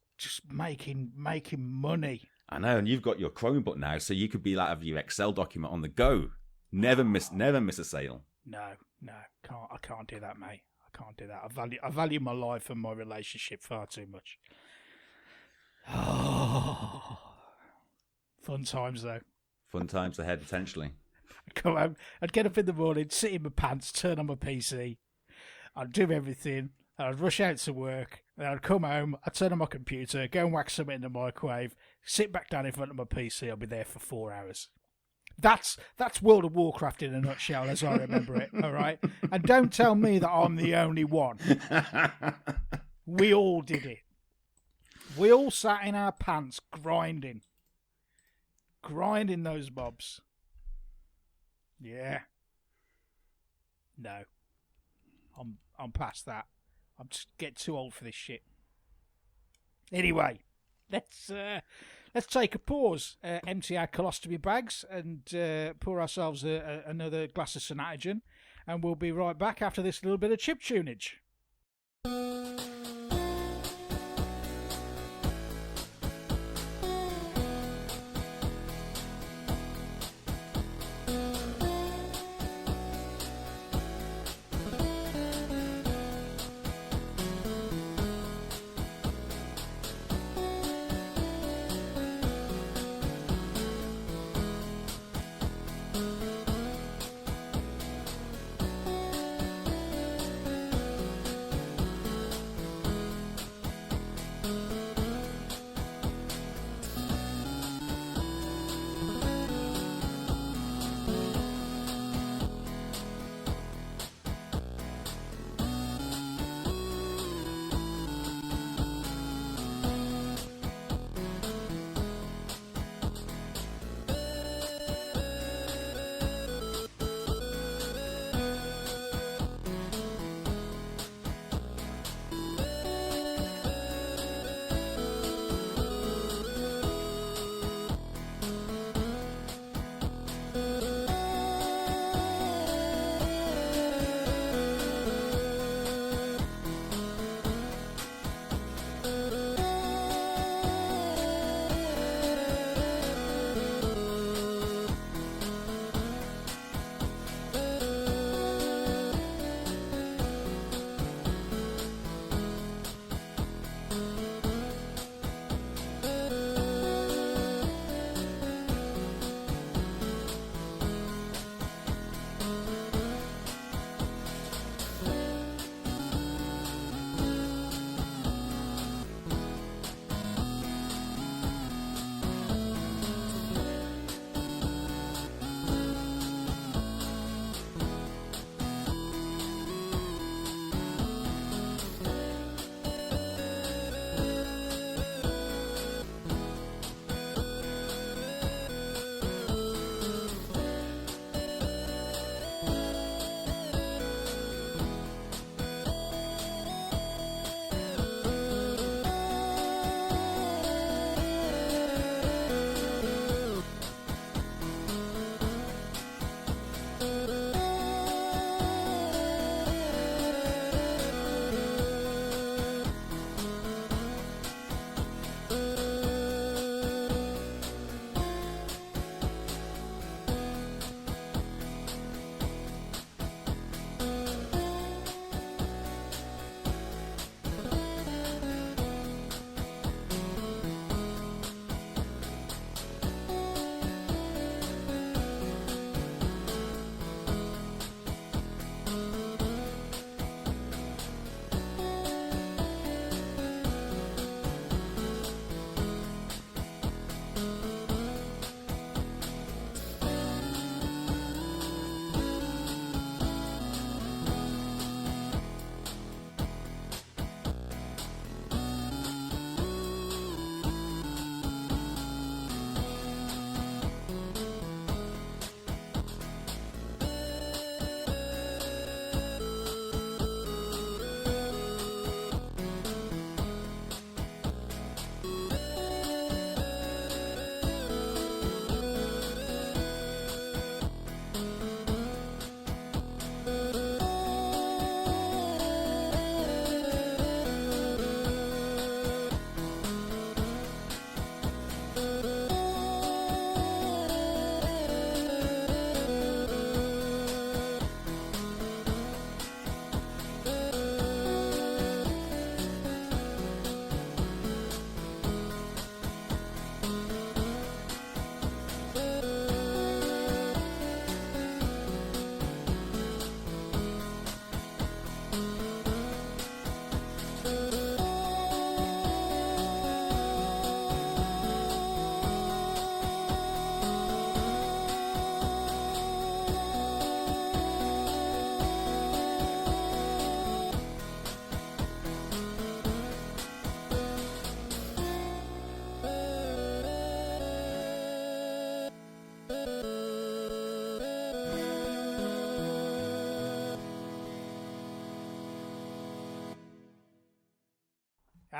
making money. I know, and you've got your Chromebook now, so you could be like, have your Excel document on the go. Never miss a sale. No, I can't do that, mate. I can't do that. I value my life and my relationship far too much. Oh, fun times though. Fun times ahead, potentially. I'd come home, I'd get up in the morning, sit in my pants, turn on my PC, I'd do everything, I'd rush out to work, then I'd come home, I'd turn on my computer, go and whack something in the microwave, sit back down in front of my PC, I'll be there for 4 hours. That's World of Warcraft in a nutshell, as I remember it, all right? And don't tell me that I'm the only one. We all did it. We all sat in our pants grinding those mobs. Yeah. No. I'm past that. I'm just getting too old for this shit. Anyway, let's take a pause, empty our colostomy bags, and pour ourselves another glass of Sanatogen, and we'll be right back after this little bit of chip tunage.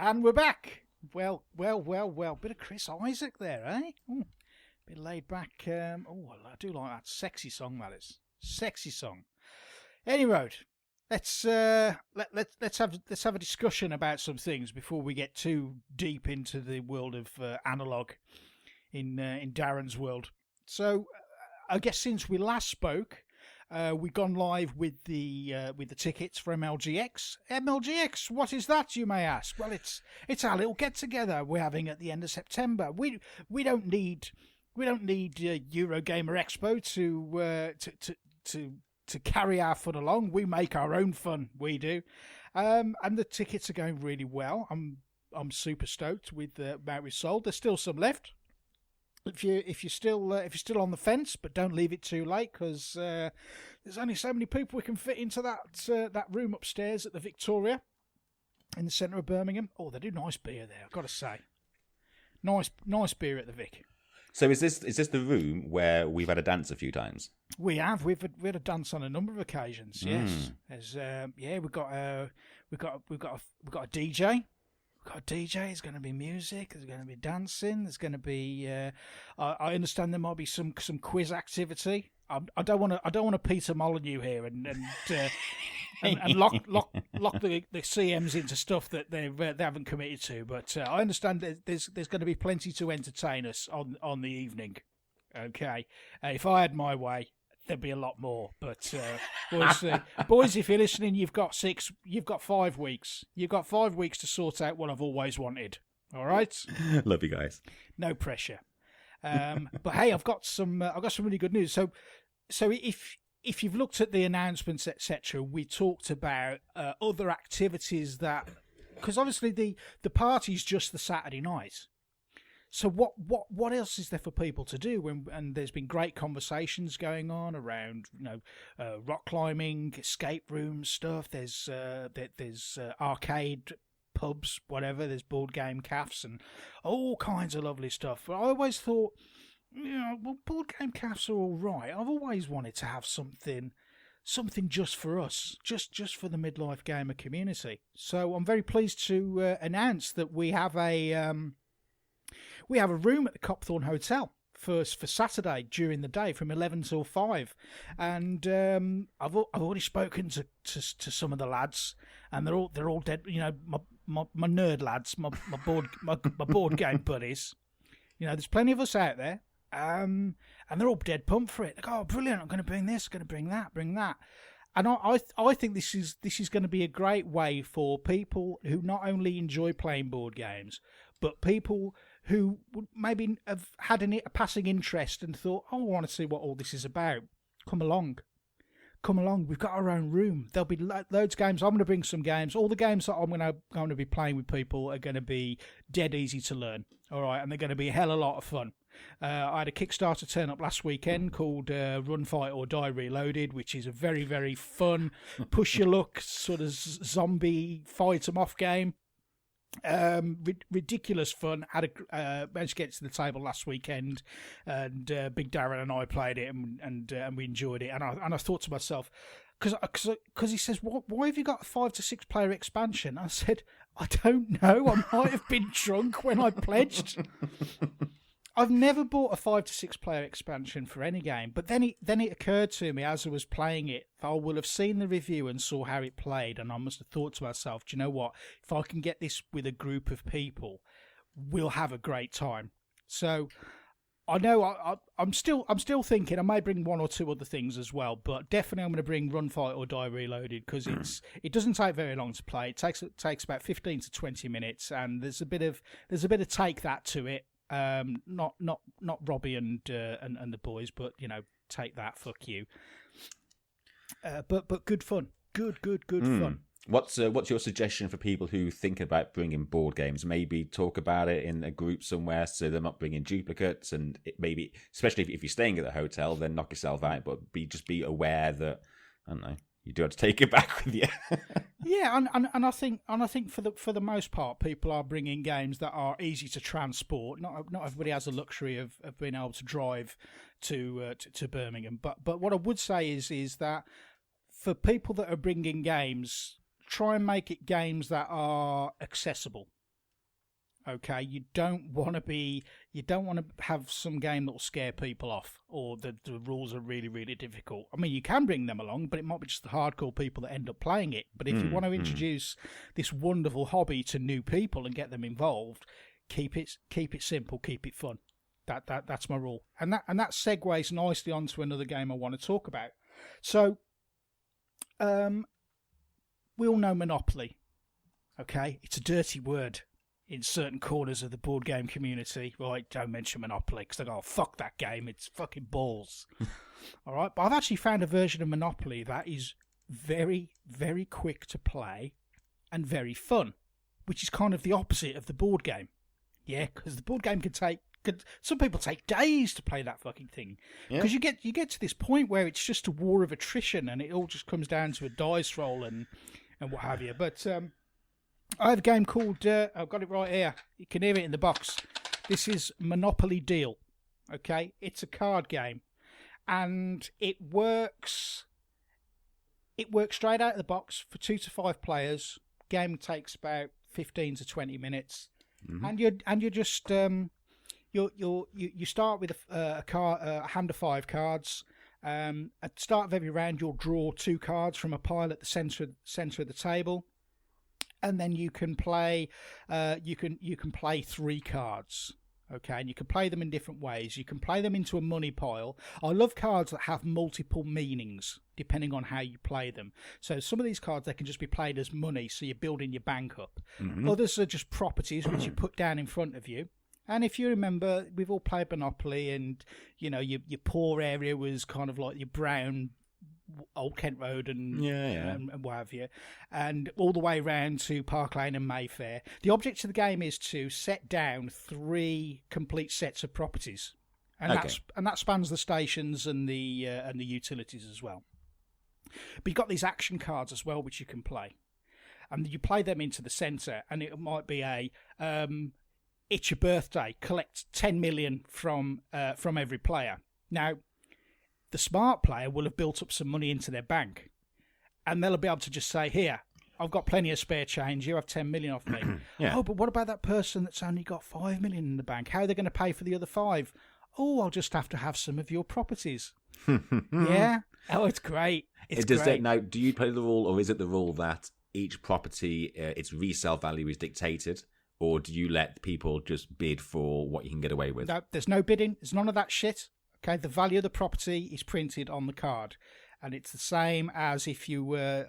And we're back. Well. Bit of Chris Isaac there, eh? Ooh, bit laid back. I do like that sexy song. That is sexy song. Anyway, let's have a discussion about some things before we get too deep into the world of analog in Darren's world. So, I guess since we last spoke, we've gone live with the tickets for MLGX. MLGX, what is that, you may ask? Well, it's our little get together we're having at the end of September. We don't need Eurogamer Expo to carry our fun along. We make our own fun. We do, and the tickets are going really well. I'm super stoked with the amount we sold. There's still some left. If you're still on the fence, but don't leave it too late, because there's only so many people we can fit into that room upstairs at the Victoria in the centre of Birmingham. Oh, they do nice beer there, I've got to say. Nice beer at the Vic. So is this the room where we've had a dance a few times? We have. We've had a dance on a number of occasions. Yes. There's we've got a DJ. Got a DJ. There's going to be music. There's going to be dancing. There's going to be. I understand there might be some quiz activity. I don't want to Peter Molyneux here and lock the CMs into stuff that they haven't committed to. But I understand that there's going to be plenty to entertain us on the evening. Okay, if I had my way, there'd be a lot more, but boys, if you're listening, you've got 5 weeks. You've got 5 weeks to sort out what I've always wanted. All right. Love you guys. No pressure. But hey, I've got some really good news. So if you've looked at the announcements, etc., we talked about other activities because obviously the party's just the Saturday night. So what else is there for people to do? And there's been great conversations going on around rock climbing, escape room stuff. There's arcade pubs, whatever. There's board game cafes and all kinds of lovely stuff. But I always thought, board game cafes are all right. I've always wanted to have something just for us, just for the midlife gamer community. So I'm very pleased to announce that we have a room at the Copthorne Hotel for Saturday during the day from 11 till 5, and I've already spoken to some of the lads, and they're all dead. My nerd lads, my board game buddies. There's plenty of us out there, and they're all dead pumped for it. Like, oh, brilliant! I'm going to bring this, going to bring that. And I think this is going to be a great way for people who not only enjoy playing board games, but people who maybe have had a passing interest and thought, oh, I want to see what all this is about. Come along. We've got our own room. There'll be loads of games. I'm going to bring some games. All the games that I'm going to be playing with people are going to be dead easy to learn. All right, and they're going to be a hell of a lot of fun. I had a Kickstarter turn up last weekend called Run, Fight or Die Reloaded, which is a very, very fun, push your luck sort of zombie fight 'em off game. Ridiculous fun. Managed to get to the table last weekend, and Big Darren and I played it, and we enjoyed it. And I thought to myself, because he says, why have you got a 5 to 6 player expansion? I said, I don't know. I might have been drunk when I pledged. I've never bought a 5 to 6 player expansion for any game, but then it occurred to me as I was playing it, I will have seen the review and saw how it played, and I must have thought to myself, do you know what? If I can get this with a group of people, we'll have a great time. So I know I'm still thinking I may bring one or two other things as well, but definitely I'm going to bring Run, Fight or Die Reloaded, because it doesn't take very long to play. It takes about 15 to 20 minutes, and there's a bit of take that to it. Not Robbie and the boys, but take that, fuck you. But good fun, good fun. What's your suggestion for people who think about bringing board games? Maybe talk about it in a group somewhere, so they're not bringing duplicates, and maybe, especially if you're staying at the hotel, then knock yourself out. But be aware that, I don't know, you do have to take it back with you. Yeah, and I think for the most part, people are bringing games that are easy to transport. Not everybody has the luxury of being able to drive to Birmingham. But what I would say is that for people that are bringing games, try and make it games that are accessible. Okay, you don't want to have some game that will scare people off, or the rules are really, really difficult. I mean, you can bring them along, but it might be just the hardcore people that end up playing it. But if you want to introduce this wonderful hobby to new people and get them involved, keep it simple, keep it fun. That's my rule, and that segues nicely onto another game I want to talk about. So, we all know Monopoly. Okay, it's a dirty word in certain corners of the board game community. Right, don't mention Monopoly, because they go, oh, fuck that game, it's fucking balls. All right, but I've actually found a version of Monopoly that is very, very quick to play and very fun, which is kind of the opposite of the board game. Yeah, because the board game some people take days to play that fucking thing, because you get to this point where it's just a war of attrition, and it all just comes down to a dice roll and what have you. But I have a game called, I've got it right here. You can hear it in the box. This is Monopoly Deal. Okay? It's a card game. And it works straight out of the box for 2 to 5 players. Game takes about 15 to 20 minutes. Mm-hmm. And you're just you start with a hand of 5 cards. At the start of every round, you'll draw 2 cards from a pile at the center of the table. And then you can play you can play 3 cards, okay, and you can play them in different ways. You can play them into a money pile. I love cards that have multiple meanings depending on how you play them. So some of these cards, they can just be played as money, so you're building your bank up. Mm-hmm. Others are just properties which you put down in front of you. And if you remember, we've all played Monopoly, and you know your poor area was kind of like your brown Old Kent Road and what have you, and all the way around to Park Lane and Mayfair. The object of the game is to set down 3 complete sets of properties, and that spans the stations and the utilities as well. But you've got these action cards as well, which you can play, and you play them into the centre, and it might be it's your birthday, collect 10 million from every player. Now, the smart player will have built up some money into their bank, and they'll be able to just say, here, I've got plenty of spare change, you have 10 million off me. Oh, but what about that person that's only got 5 million in the bank? How are they going to pay for the other 5? Oh, I'll just have to have some of your properties. Yeah? Oh, it's great. It's great. Now, do you play the rule, or is it the rule that each property, its resale value is dictated? Or do you let people just bid for what you can get away with? No, there's no bidding. There's none of that shit. Okay, the value of the property is printed on the card, and it's the same as if you were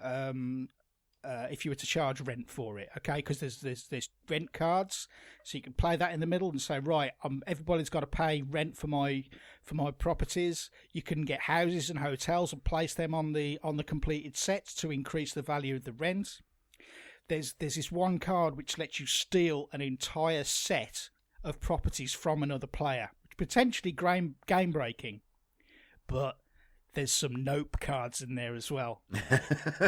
to charge rent for it. Okay, because there's rent cards, so you can play that in the middle and say, right, everybody's got to pay rent for my properties. You can get houses and hotels and place them on the completed sets to increase the value of the rent. There's this one card which lets you steal an entire set of properties from another player. Potentially game breaking, but there's some nope cards in there as well.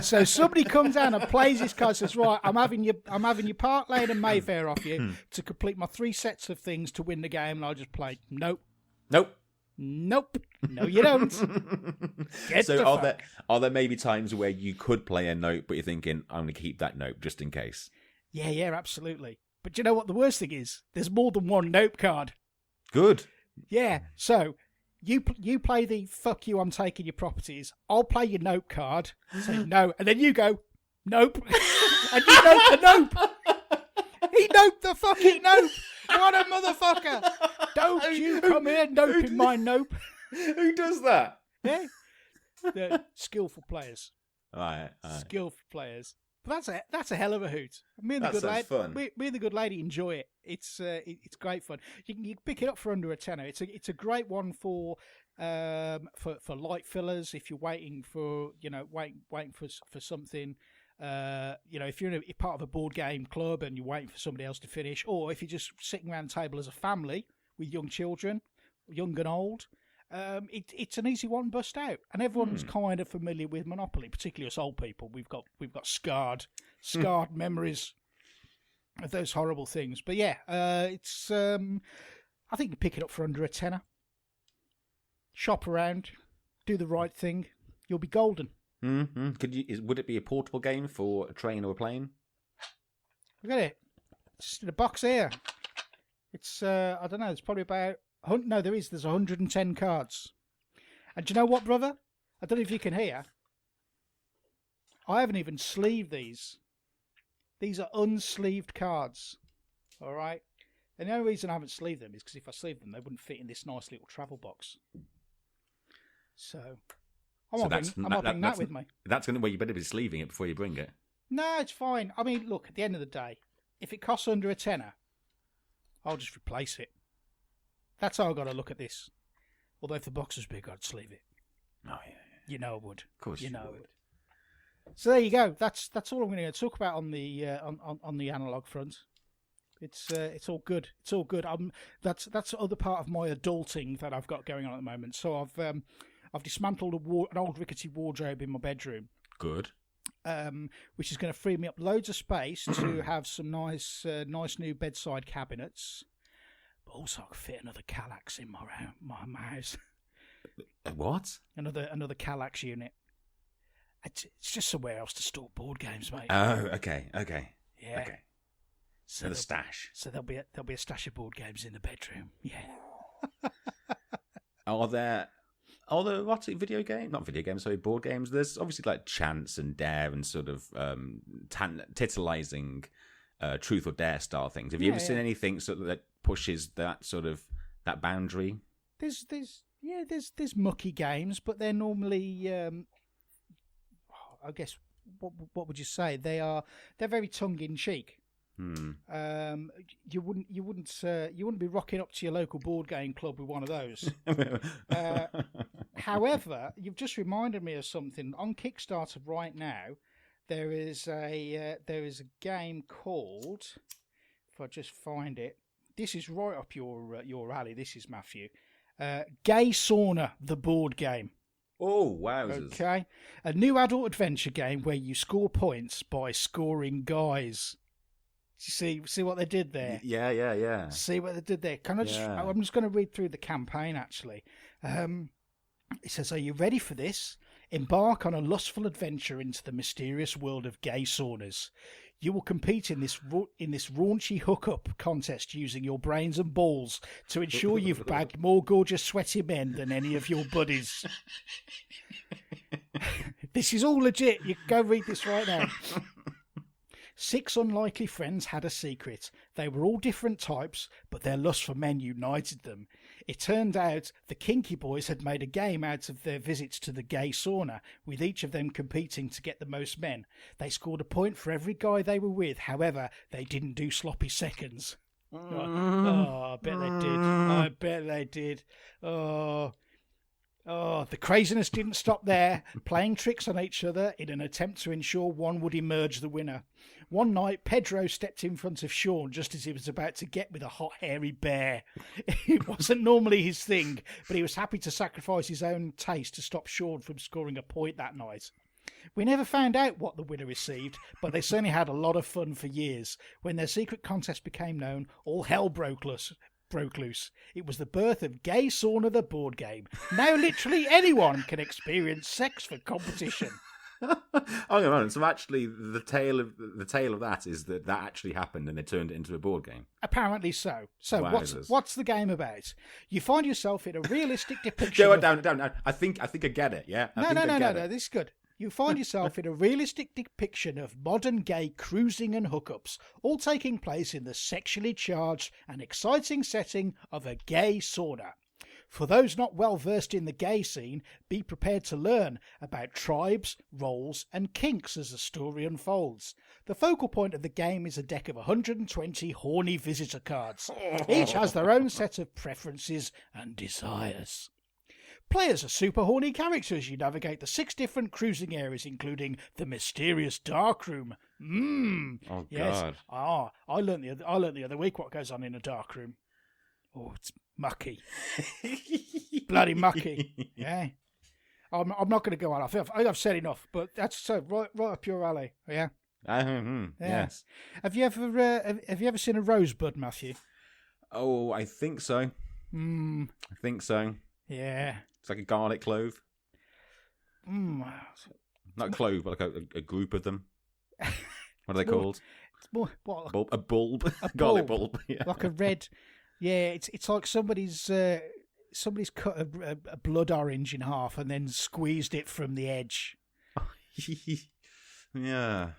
So somebody comes down and plays this card, says, right, I'm having your Park Lane and Mayfair off you to complete my 3 sets of things to win the game, and I just play nope. No, you don't. So are there maybe times where you could play a nope, but you're thinking, I'm going to keep that nope just in case? Yeah, absolutely. But you know what the worst thing is? There's more than one nope card. Good. Yeah, so you play the fuck you, I'm taking your properties. I'll play your nope card, say no, and then you go, nope. And you nope the nope. He noped the fucking nope. What a motherfucker. Don't you come here noping my nope. Who does that? Yeah. The skillful players. All right. Skillful players. But that's a hell of a hoot. Me and the good lady enjoy it. It's great fun. You can pick it up for under a tenner. It's a great one for light fillers if you're waiting for waiting for something. If you're part of a board game club and you're waiting for somebody else to finish, or if you're just sitting around the table as a family with young children, young and old. It's an easy one to bust out, and everyone's kind of familiar with Monopoly, particularly us old people. We've got scarred memories of those horrible things. But yeah, it's I think you pick it up for under a tenner. Shop around, do the right thing, you'll be golden. Mm-hmm. Would it be a portable game for a train or a plane? Look at it, it's just in a box here. It's I don't know. It's probably about no. There's 110 cards. And do you know what, brother? I don't know if you can hear. I haven't even sleeved these. These are unsleeved cards. All right. And the only reason I haven't sleeved them is because if I sleeved them, they wouldn't fit in this nice little travel box. So I'm having that with me. That's going to where you better be sleeving it before you bring it. No, it's fine. I mean, look, at the end of the day, if it costs under a tenner, I'll just replace it. That's how I've got to look at this. Although if the box was big, I'd sleeve it. Oh, yeah. You know I would. Of course you would. So there you go. That's all I'm going to talk about on the on the analog front. It's all good. It's all good. That's the other part of my adulting that I've got going on at the moment. So I've dismantled an old rickety wardrobe in my bedroom. Good. Which is going to free me up loads of space to have some nice new bedside cabinets. But also, I can fit another Kallax in my house. What? Another Kallax unit. It's just somewhere else to store board games, mate. Oh, okay. Yeah. Okay. So the stash. So there'll be a stash of board games in the bedroom. Yeah. Are there what's it, video game? Not video games, sorry, board games. There's obviously like Chance and Dare and sort of titillizing truth or dare style things. Have you ever seen anything sort of that pushes that sort of that boundary? There's mucky games, but they're normally I guess what would you say? They're very tongue in cheek. You wouldn't be rocking up to your local board game club with one of those. However, you've just reminded me of something. On Kickstarter right now, there is a game called, if I just find it, this is right up your alley. This is Matthew, Gay Sauna, the board game. Oh, wowzers. Okay, a new adult adventure game where you score points by scoring guys. See what they did there? Yeah. See what they did there? I'm just going to read through the campaign, actually. It says, are you ready for this? Embark on a lustful adventure into the mysterious world of gay saunas. You will compete in this raunchy hookup contest using your brains and balls to ensure you've bagged more gorgeous, sweaty men than any of your buddies. This is all legit. You can go read this right now. 6 unlikely friends had a secret. They were all different types, but their lust for men united them. It turned out the kinky boys had made a game out of their visits to the gay sauna, with each of them competing to get the most men. They scored a point for every guy they were with. However, they didn't do sloppy seconds. Oh, I bet they did. I bet they did. Oh, the craziness didn't stop there, playing tricks on each other in an attempt to ensure one would emerge the winner. One night, Pedro stepped in front of Sean just as he was about to get with a hot, hairy bear. It wasn't normally his thing, but he was happy to sacrifice his own taste to stop Sean from scoring a point that night. We never found out what the winner received, but they certainly had a lot of fun for years. When their secret contest became known, all hell broke loose. It was the birth of Gay Sauna, the board game. Now literally anyone can experience sex for competition. Oh, so actually the tale of that is that actually happened and they turned it into a board game. Apparently so. So Wowzers. what's the game about? You find yourself in a realistic depiction. Down. I think I get it. Yeah. No. This is good. You find yourself in a realistic depiction of modern gay cruising and hookups, all taking place in the sexually charged and exciting setting of a gay sauna. For those not well versed in the gay scene, be prepared to learn about tribes, roles, and kinks as the story unfolds. The focal point of the game is a deck of 120 horny visitor cards. Each has their own set of preferences and desires. Players are super horny characters. You navigate the 6 different cruising areas, including the mysterious dark room. Oh, yes. God. I learned the other week what goes on in a dark room. Oh, it's mucky. Bloody mucky. Yeah. I'm not going to go on. I think I've said enough, but that's so right up your alley. Yeah. Yes. Have you ever seen a rosebud, Matthew? Oh, I think so. I think so. Yeah. It's like a garlic clove. Not a clove, but like a group of them. What are they called? It's more what? A bulb. A Garlic bulb. bulb. Yeah. Like a red. Yeah, it's like somebody's cut a blood orange in half and then squeezed it from the edge. Yeah.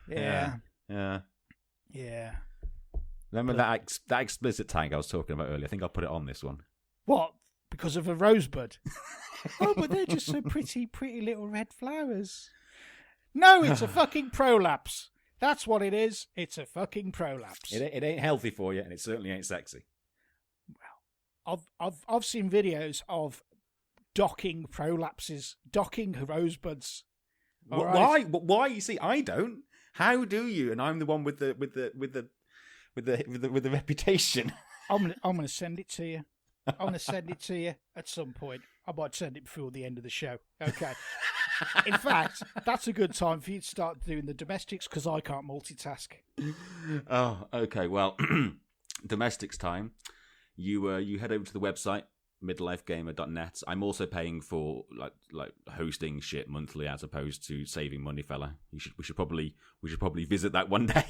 Remember that explicit tag I was talking about earlier? I think I'll put it on this one. What? Because of a rosebud? Oh, but they're just so pretty little red flowers. No, it's a fucking prolapse. That's what it is. It's a fucking prolapse. It ain't healthy for you, and it certainly ain't sexy. Well, I've seen videos of docking prolapses, docking rosebuds. Why? Why? You see, I don't. How do you? And I'm the one with the reputation. I'm gonna send it to you. I'm gonna send it to you at some point. I might send it before the end of the show. Okay. In fact, that's a good time for you to start doing the domestics because I can't multitask. Oh, okay. Well, domestics time. You head over to the website midlifegamer.net. I'm also paying for like hosting shit monthly as opposed to saving money, fella. We should probably visit that one day.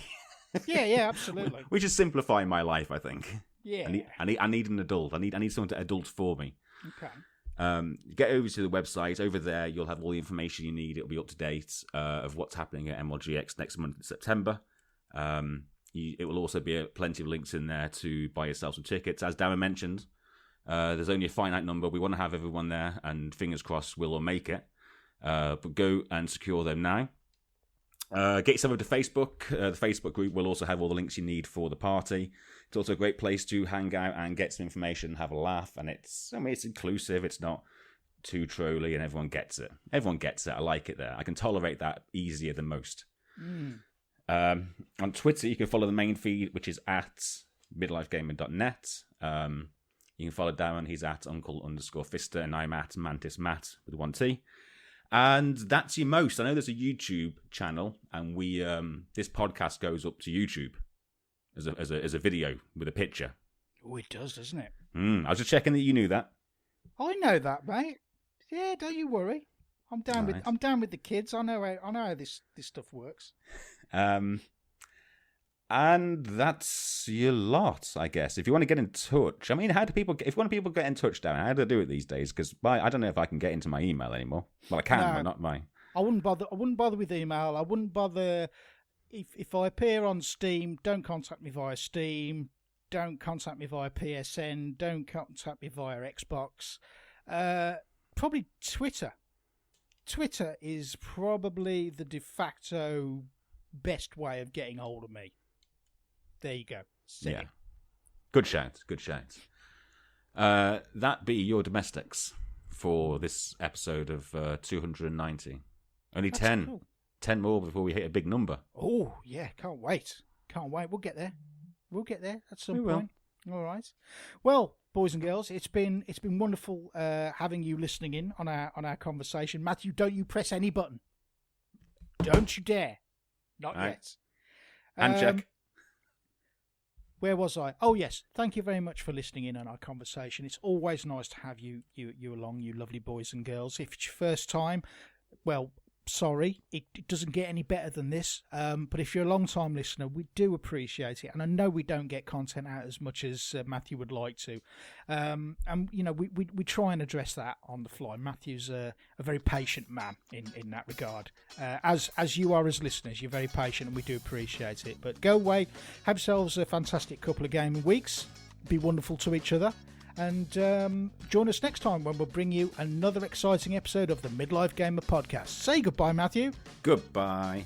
Yeah, absolutely. We should simplify my life, I think. Yeah. I need an adult. I need someone to adult for me. Okay. Get over to the website. Over there, you'll have all the information you need. It'll be up to date of what's happening at MLGX next month in September. It will also be plenty of links in there to buy yourself some tickets. As Darren mentioned, there's only a finite number. We want to have everyone there, and fingers crossed we'll all make it. But go and secure them now. Get yourself over to Facebook. The Facebook group will also have all the links you need for the party. It's also a great place to hang out and get some information, have a laugh, and it's inclusive. It's not too trolly, and everyone gets it. Everyone gets it. I like it there. I can tolerate that easier than most. On Twitter, you can follow the main feed, which is at midlifegamer.net. You can follow Darren. He's at uncle_Fister, and I'm at Mantis Matt with 1T. And that's your most. I know there's a YouTube channel, and we this podcast goes up to YouTube as a video with a picture. Oh, it does, doesn't it? I was just checking that you knew that. I know that, mate. Yeah, don't you worry. I'm down Right. I'm down with the kids. I know how this stuff works. And that's your lot, I guess. If you want to get in touch, I mean, how do people? If people get in touch, Darren, how do they do it these days? Because I don't know if I can get into my email anymore. Well, I can, but not my. I wouldn't bother with email. I wouldn't bother if I appear on Steam. Don't contact me via Steam. Don't contact me via PSN. Don't contact me via Xbox. Probably Twitter. Twitter is probably the de facto best way of getting hold of me. There you go. Yeah. Good shout. That be your domestics for this episode of 290. Only That's 10. cool. 10 more before we hit a big number. Oh, yeah. Can't wait. We'll get there. At some point. All right. Well, boys and girls, it's been wonderful having you listening in on our conversation. Matthew, don't you press any button. Don't you dare. Not yet. And check. Where was I? Oh, yes. Thank you very much for listening in on our conversation. It's always nice to have you along, you lovely boys and girls. If it's your first time, well, sorry, it doesn't get any better than this. But if you're a long-time listener, we do appreciate it. And I know we don't get content out as much as Matthew would like to. And, you know, we try and address that on the fly. Matthew's a very patient man in that regard. As you are as listeners, you're very patient and we do appreciate it. But go away, have yourselves a fantastic couple of gaming weeks. Be wonderful to each other. And join us next time when we'll bring you another exciting episode of the Midlife Gamer Podcast. Say goodbye, Matthew. Goodbye.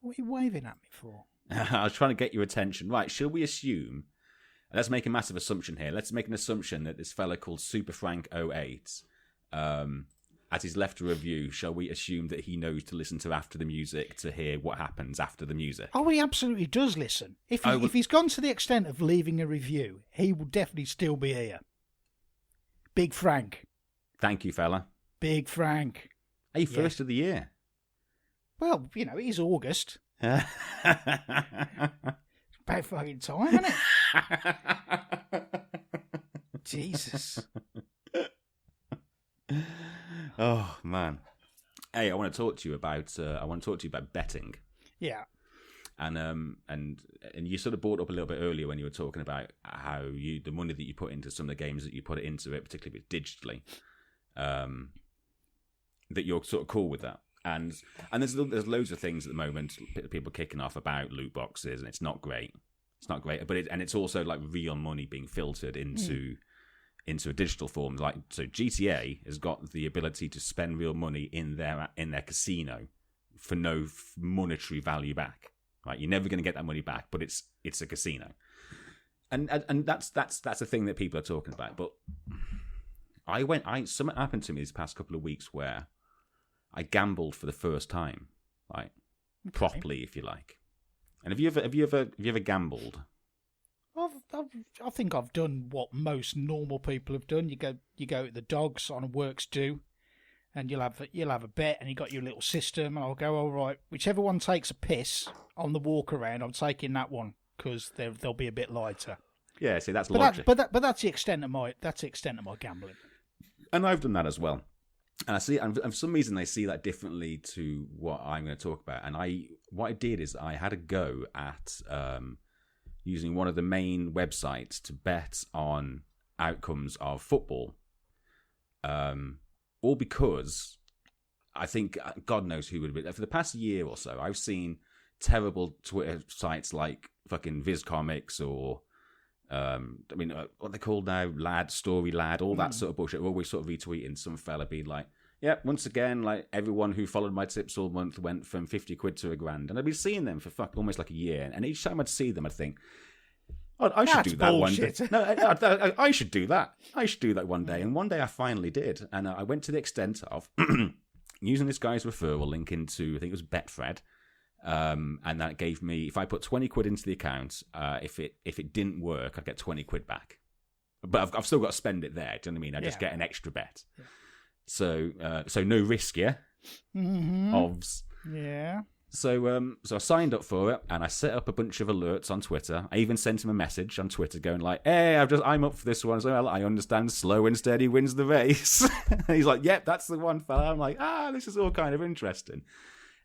What are you waving at me for? I was trying to get your attention. Right, shall we assume... Let's make a massive assumption here. Let's make an assumption that this fella called SuperFrank08... as he's left a review, shall we assume that he knows to listen to after the music to hear what happens after the music? Oh, he absolutely does listen. If he's gone to the extent of leaving a review, he will definitely still be here. Big Frank. Thank you, fella. Big Frank. Hey, first of the year. Well, you know, it is August. It's about fucking time, isn't it? Jesus. Oh man. Hey, I want to talk to you about betting. Yeah. And you sort of brought up a little bit earlier when you were talking about how the money that you put into some of the games that you put it into it, particularly with digitally, that you're sort of cool with that. And there's loads of things at the moment, people kicking off about loot boxes, and it's not great. It's not great, but it's also like real money being filtered into a digital form. Like, so GTA has got the ability to spend real money in their casino for no monetary value back. Right, you're never going to get that money back, but it's a casino, and that's the thing that people are talking about. But something happened to me these past couple of weeks where I gambled for the first time, like properly, if you like. And have you ever gambled? I think I've done what most normal people have done. You go to the dogs on a works do, and you'll have a bet, and you got your little system. And I'll go, all right, whichever one takes a piss on the walk around, I'm taking that one because they'll be a bit lighter. Yeah, see, that's logic. But that's the extent of my gambling. And I've done that as well. And I see, and for some reason, I see that differently to what I'm going to talk about. And what I did is I had a go at using one of the main websites to bet on outcomes of football. All because I think God knows who would have been. For the past year or so, I've seen terrible Twitter sites like fucking VizComics or what they called now, Story Lad, all that sort of bullshit. We're always sort of retweeting some fella being like, yeah, once again, like everyone who followed my tips all month went from 50 quid to £1,000. And I've been seeing them for almost like a year. And each time I'd see them, I'd think, oh, I should do that bullshit. One day. No, I should do that. I should do that one day. And one day I finally did. And I went to the extent of using this guy's referral link into, I think it was Betfred. And that gave me, if I put 20 quid into the account, if it didn't work, I'd get 20 quid back. But I've still got to spend it there. Do you know what I mean? I just get an extra bet. Yeah. So no risk, yeah? Mm-hmm. Ovs. Yeah. So I signed up for it, and I set up a bunch of alerts on Twitter. I even sent him a message on Twitter going like, hey, I'm up for this one as well. I understand slow and steady wins the race. And he's like, yep, that's the one, fella. I'm like, this is all kind of interesting.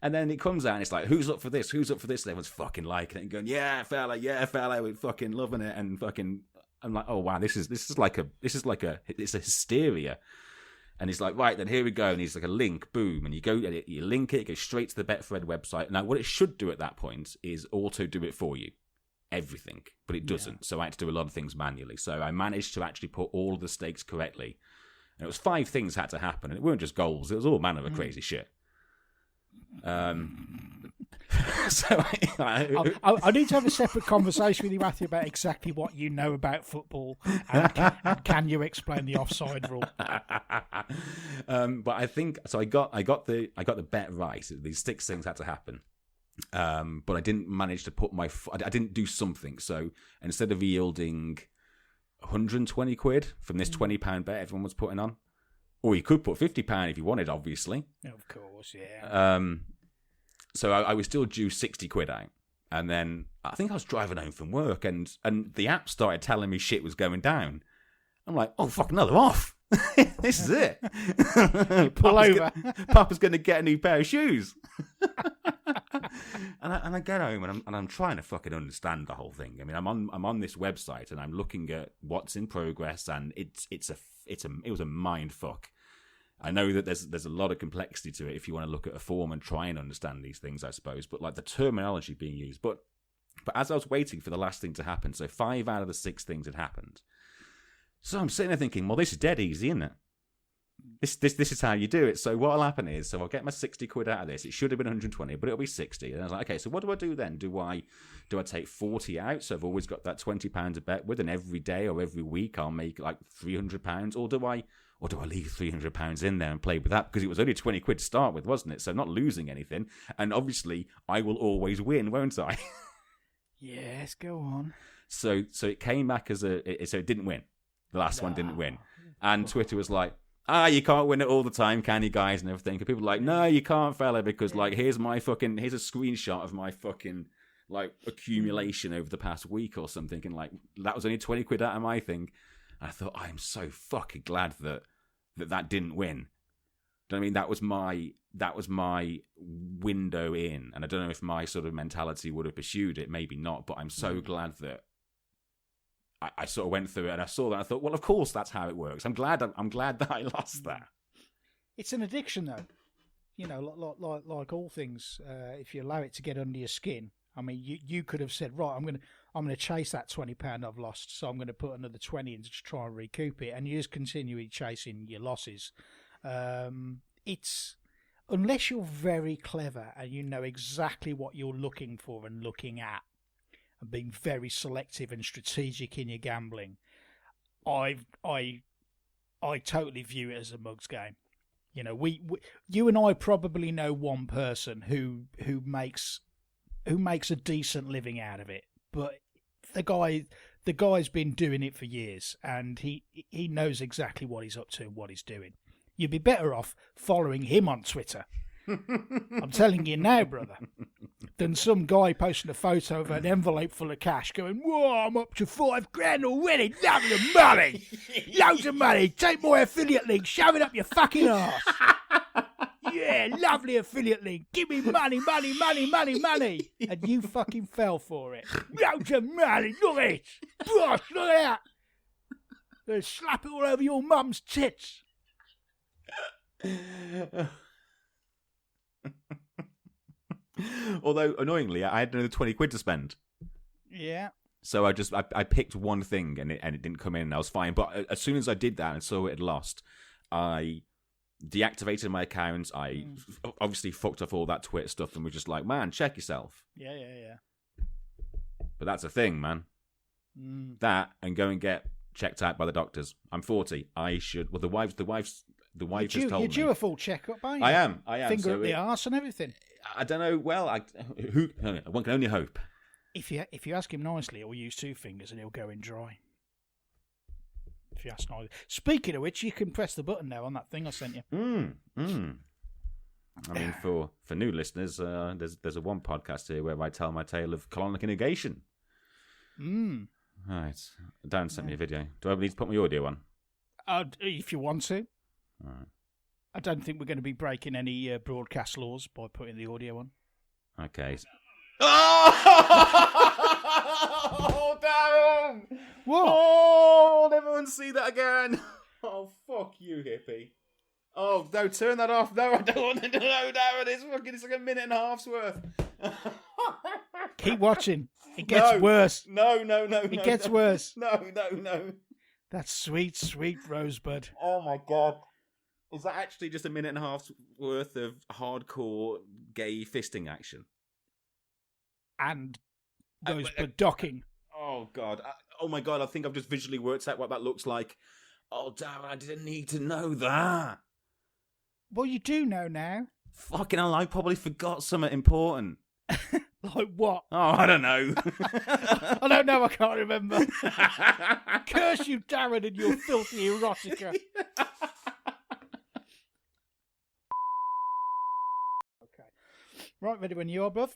And then it comes out and it's like, who's up for this? Who's up for this? And everyone's fucking liking it and going, yeah, fella, we're fucking loving it. And fucking, I'm like, oh wow, this is it's a hysteria. And he's like, right, then here we go. And he's like a link, boom. And you link it, goes straight to the Betfred website. Now, what it should do at that point is auto do it for you. Everything. But it doesn't. Yeah. So I had to do a lot of things manually. So I managed to actually put all of the stakes correctly. And it was 5 things had to happen. And it weren't just goals. It was all manner of crazy shit. So I need to have a separate conversation with you, Matthew, about exactly what you know about football and can you explain the offside rule? But I think so. I got the bet right. These 6 things had to happen, but I didn't manage to put I didn't do something. So instead of yielding 120 quid from this £20 bet everyone was putting on, or you could put £50 if you wanted, obviously. Of course, yeah. So I was still due 60 quid out. And then I think I was driving home from work and the app started telling me shit was going down. I'm like, oh, fuck, no, they're off. This is it. Pull over. Papa's going to get a new pair of shoes. and I get home and I'm trying to fucking understand the whole thing. I mean, I'm on this website and I'm looking at what's in progress and it was a mind fuck. I know that there's a lot of complexity to it if you want to look at a form and try and understand these things, I suppose. But like the terminology being used. But as I was waiting for the last thing to happen, so 5 out of the 6 things had happened. So I'm sitting there thinking, well, this is dead easy, isn't it? This is how you do it. So what'll happen is, so I'll get my 60 quid out of this. It should have been 120, but it'll be 60. And I was like, okay, so what do I do then? Do I take 40 out? So I've always got that £20 to bet with, and every day or every week I'll make like £300, or do I leave £300 in there and play with that? Because it was only 20 quid to start with, wasn't it? So I'm not losing anything. And obviously, I will always win, won't I? Yes, go on. So it came back as so it didn't win. The last one didn't win. And Twitter was like, you can't win it all the time, can you, guys? And everything. And people were like, no, you can't, fella, because like here's a screenshot of my fucking like accumulation over the past week or something. And like that was only 20 quid out of my thing. I thought, I'm so fucking glad that that didn't win. Do you know what I mean? That was my window in, and I don't know if my sort of mentality would have pursued it, maybe not. But I'm so glad that I sort of went through it, and I saw that. And I thought, well, of course, that's how it works. I'm glad that I lost that. It's an addiction, though. You know, like all things, if you allow it to get under your skin. I mean, you could have said, right, I'm gonna chase that £20 I've lost, so I'm going to put another 20 in to try and recoup it, and you just continually chasing your losses. It's unless you're very clever and you know exactly what you're looking for and looking at, and being very selective and strategic in your gambling. I totally view it as a mugs game. You know, you and I probably know one person who makes a decent living out of it, but the guy's been doing it for years, and he knows exactly what he's up to and what he's doing. You'd be better off following him on Twitter. I'm telling you now, brother, than some guy posting a photo of an envelope full of cash going, whoa, I'm up to £5,000 already, lovely money, loads of money, take my affiliate link, shove it up your fucking arse. Yeah, lovely affiliate link, give me money, money, money, money, money. And you fucking fell for it. Loads of money, look at it. Gosh, look at that. Slap it all over your mum's tits. Although annoyingly, I had another 20 quid to spend. Yeah. So I picked one thing and it didn't come in, and I was fine. But as soon as I did that and saw it had lost, I deactivated my account. I obviously fucked off all that Twitter stuff, and was just like, man, check yourself. Yeah. But that's a thing, man. That and go and get checked out by the doctors. I'm 40. I should. Well, the wife has told me. You're due a full checkup, aren't you? I am. Finger up the arse and everything. I don't know. Well, one can only hope. If you ask him nicely, he'll use 2 fingers and he'll go in dry. If you ask nicely. Speaking of which, you can press the button now on that thing I sent you. I mean, for new listeners, there's a one podcast here where I tell my tale of colonic negation. Right. Dan sent me a video. Do I need to put my audio on? If you want to. All right. I don't think we're going to be breaking any broadcast laws by putting the audio on. Okay. Oh, damn! What? Oh, I'll never want to see that again. Oh, fuck you, hippie. Oh, no, turn that off. No, I don't want to know that. It's like a minute and a half's worth. Keep watching. It gets worse. No. It gets worse. No. That sweet, sweet rosebud. Oh, my God. Is that actually just a minute and a half's worth of hardcore gay fisting action? And rosebud docking. Oh, God. Oh, my God. I think I've just visually worked out what that looks like. Oh, damn, I didn't need to know that. Well, you do know now. Fucking hell, I probably forgot something important. Like what? Oh, I don't know. I don't know, I can't remember. Curse you, Darren, and your filthy erotica. Okay. Right, ready when you are, bruv?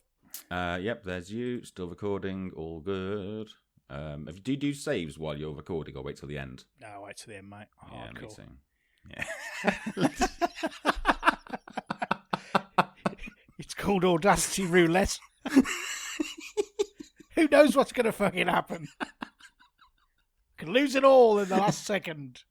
Yep, there's you. Still recording. All good. Do you do saves while you're recording, or wait till the end? No, wait till the end, mate. Yeah, me Hardcore. too. Yeah. It's called Audacity Roulette. Who knows what's going to fucking happen? Can lose it all in the last second.